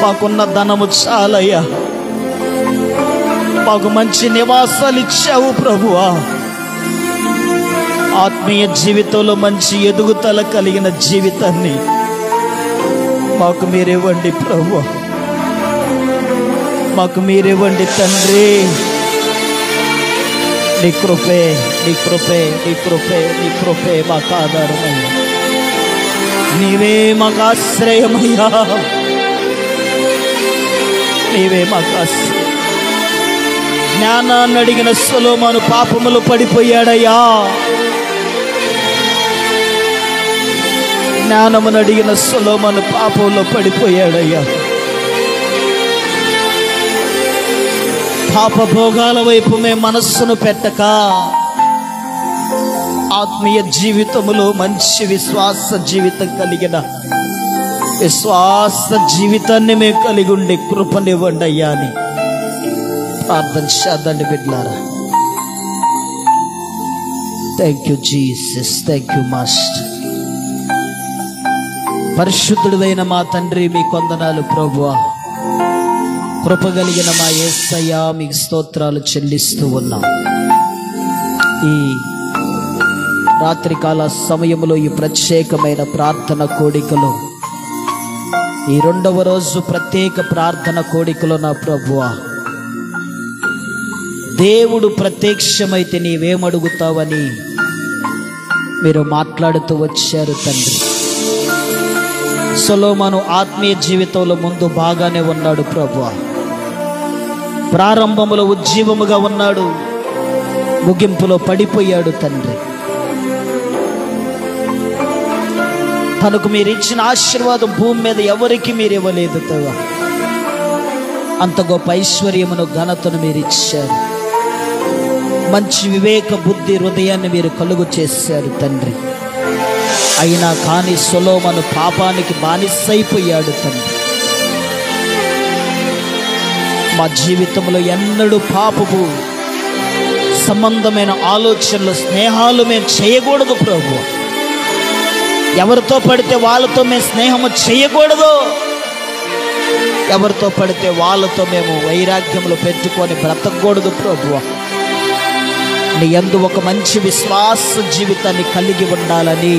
మాకున్న ధనము చాలయ్యా, మాకు మంచి నివాసాలు ఇచ్చావు ప్రభువా. ఆత్మీయ జీవితంలో మంచి ఎదుగుదల కలిగిన జీవితాన్ని మాకు మీరివ్వండి ప్రభువా, మాకు మీరివ్వండి తండ్రి. నీ కృపే నీ కృపే నీ కృపే నీ కృపే మాకు ఆధారమయ్యా. నీవే మాకు ఆశ్రయమయ్యా, నీవే మాకు ఆశ్రయం. జ్ఞానాన్ని అడిగిన సొలొమోను పాపములు పడిపోయాడయ్యా. జ్ఞానమును అడిగిన సొలొమోను పాపంలో పడిపోయాడయ్యా. పాప భోగాల వైపు మేము మనస్సును పెట్టక ఆత్మీయ జీవితములో మంచి విశ్వాస జీవితం కలిగిన విశ్వాస జీవితాన్ని మేము కలిగి ఉండి కృపనివ్వండి అయ్యా అని ప్రార్థన చేద్దండి బిడ్డలారా. Thank you Jesus, thank you master. పరిశుద్ధుడైన మా తండ్రి మీకు వందనాలు ప్రభువా. కృపగలిగిన మా యేసయ్య మీకు స్తోత్రాలు చెల్లిస్తూ ఉన్నాం. ఈ రాత్రికాల సమయంలో ఈ ప్రత్యేకమైన ప్రార్థన కోడికలో, ఈ 2వ రోజు ప్రత్యేక ప్రార్థన కోడికలో నా ప్రభువా, దేవుడు ప్రత్యక్షమైతే నీవేమడుగుతావని మీరు మాట్లాడుతూ వచ్చారు తండ్రి. సొలొమోను ఆత్మీయ జీవితంలో ముందు బాగానే ఉన్నాడు ప్రభువా. ప్రారంభములో ఉజ్జీవముగా ఉన్నాడు, ముగింపులో పడిపోయాడు తండ్రి. తనకు మీరు ఇచ్చిన ఆశీర్వాదం భూమి మీద ఎవరికి మీరు ఇవ్వలేదు తవా. అంత గొప్ప ఐశ్వర్యమును ఘనతను మీరు ఇచ్చారు. మంచి వివేక బుద్ధి హృదయాన్ని మీరు కలుగు చేశారు తండ్రి. అయినా కానీ సొలొమోను పాపానికి బానిసైపోయాడు తండ్రి. మా జీవితంలో ఎన్నడూ పాపపు సంబంధమైన ఆలోచనలు, స్నేహాలు మేము చేయకూడదు ప్రభు. ఎవరితో పడితే వాళ్ళతో మేము స్నేహము చేయకూడదు. ఎవరితో పడితే వాళ్ళతో మేము వైరాగ్యములు పెట్టుకొని బ్రతకూడదు ప్రభు. నీ యందు ఒక మంచి విశ్వాస జీవితాన్ని కలిగి ఉండాలని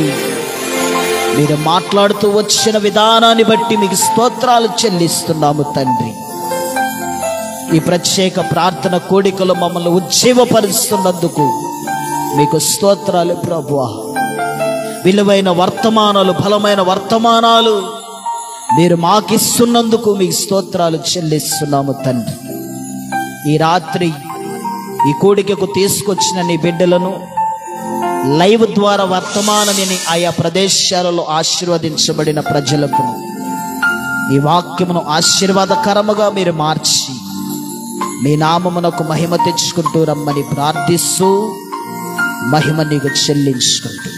మీరు మాట్లాడుతూ వచ్చిన విధానాన్ని బట్టి మీకు స్తోత్రాలు చెల్లిస్తున్నాము తండ్రి. ఈ ప్రత్యేక ప్రార్థన కోడికలో మమ్మల్ని ఉజ్జీవపరుస్తున్నందుకు మీకు స్తోత్రాలు ప్రభువా. విలువైన వర్తమానాలు, బలమైన వర్తమానాలు మీరు మాకిస్తున్నందుకు మీకు స్తోత్రాలు చెల్లిస్తున్నాము తండ్రి. ఈ రాత్రి ఈ కోడికకు తీసుకొచ్చిన నీ బిడ్డలను లైవ్ ద్వారా వర్తమానమని ఆయా ప్రదేశాలలో ఆశీర్వదించబడిన ప్రజలకు ఈ వాక్యమును ఆశీర్వాదకరముగా మీరు మార్చి మీ నామమునకు మహిమ తెచ్చుకుంటూ రమ్మని ప్రార్థిస్తూ మహిమ నీకు చెల్లించుకుంటూ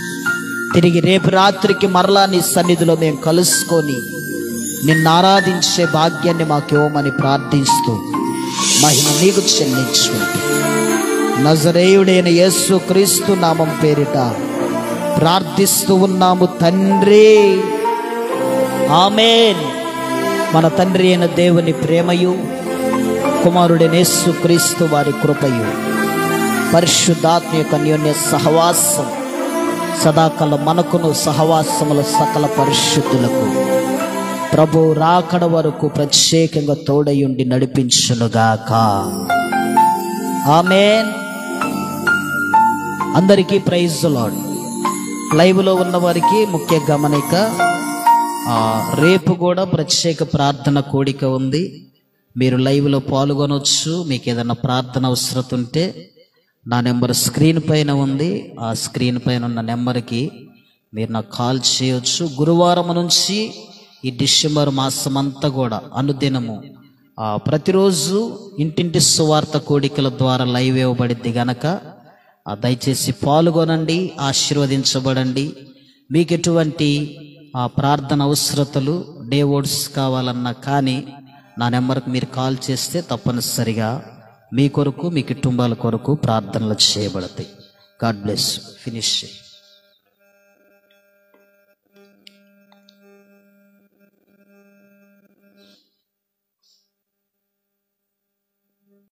తిరిగి రేపు రాత్రికి మరలా నీ సన్నిధిలో మేము కలుసుకొని నిన్ను ఆరాధించే భాగ్యాన్ని మాకు ఇవ్వమని ప్రార్థిస్తూ మహిమ నీకు చెల్లించుకుంటూ నజరేయుడైన యేసు క్రీస్తు నామం పేరిట ప్రార్థిస్తూ ఉన్నాము తండ్రి, ఆమేన్. మన తండ్రి అయిన దేవుని ప్రేమయు, కుమారుడైన యేసు క్రీస్తు వారి కృపయు, పరిశుద్ధాత్మ యొక్క అన్యోన్య సహవాసం సదాకాలం మనకును సహవాసముల సకల పరిశుద్ధులకు ప్రభు రాకడ వరకు ప్రత్యేకంగా తోడయుండి నడిపించునుగాక. ఆమేన్. అందరికీ ప్రైజ్ ది లార్డ్. లైవ్లో ఉన్న వారికి ముఖ్య గమనిక, రేపు కూడా ప్రత్యేక ప్రార్థన కూడిక ఉంది. మీరు లైవ్లో పాల్గొనవచ్చు. మీకు ఏదైనా ప్రార్థన అవసరం ఉంటే నా నెంబర్ స్క్రీన్ పైన ఉంది. ఆ స్క్రీన్ పైన ఉన్న నెంబర్కి మీరు నాకు కాల్ చేయవచ్చు. గురువారం నుంచి ఈ డిసెంబర్ మాసం అంతా కూడా అనుదినము ప్రతిరోజు ఇంటింటి సువార్త కోడికల ద్వారా లైవ్ ఇవ్వబడిద్ది గనక దయచేసి పాల్గొనండి, ఆశీర్వదించబడండి. మీకు ఎటువంటి ప్రార్థన అవసరతలు డే వర్డ్స్ కావాలన్నా కానీ నా నెంబర్కి మీరు కాల్ చేస్తే తప్పనిసరిగా మీ కొరకు మీ కుటుంబాల కొరకు ప్రార్థనలు చేయబడతాయి. God bless. ఫినిష్.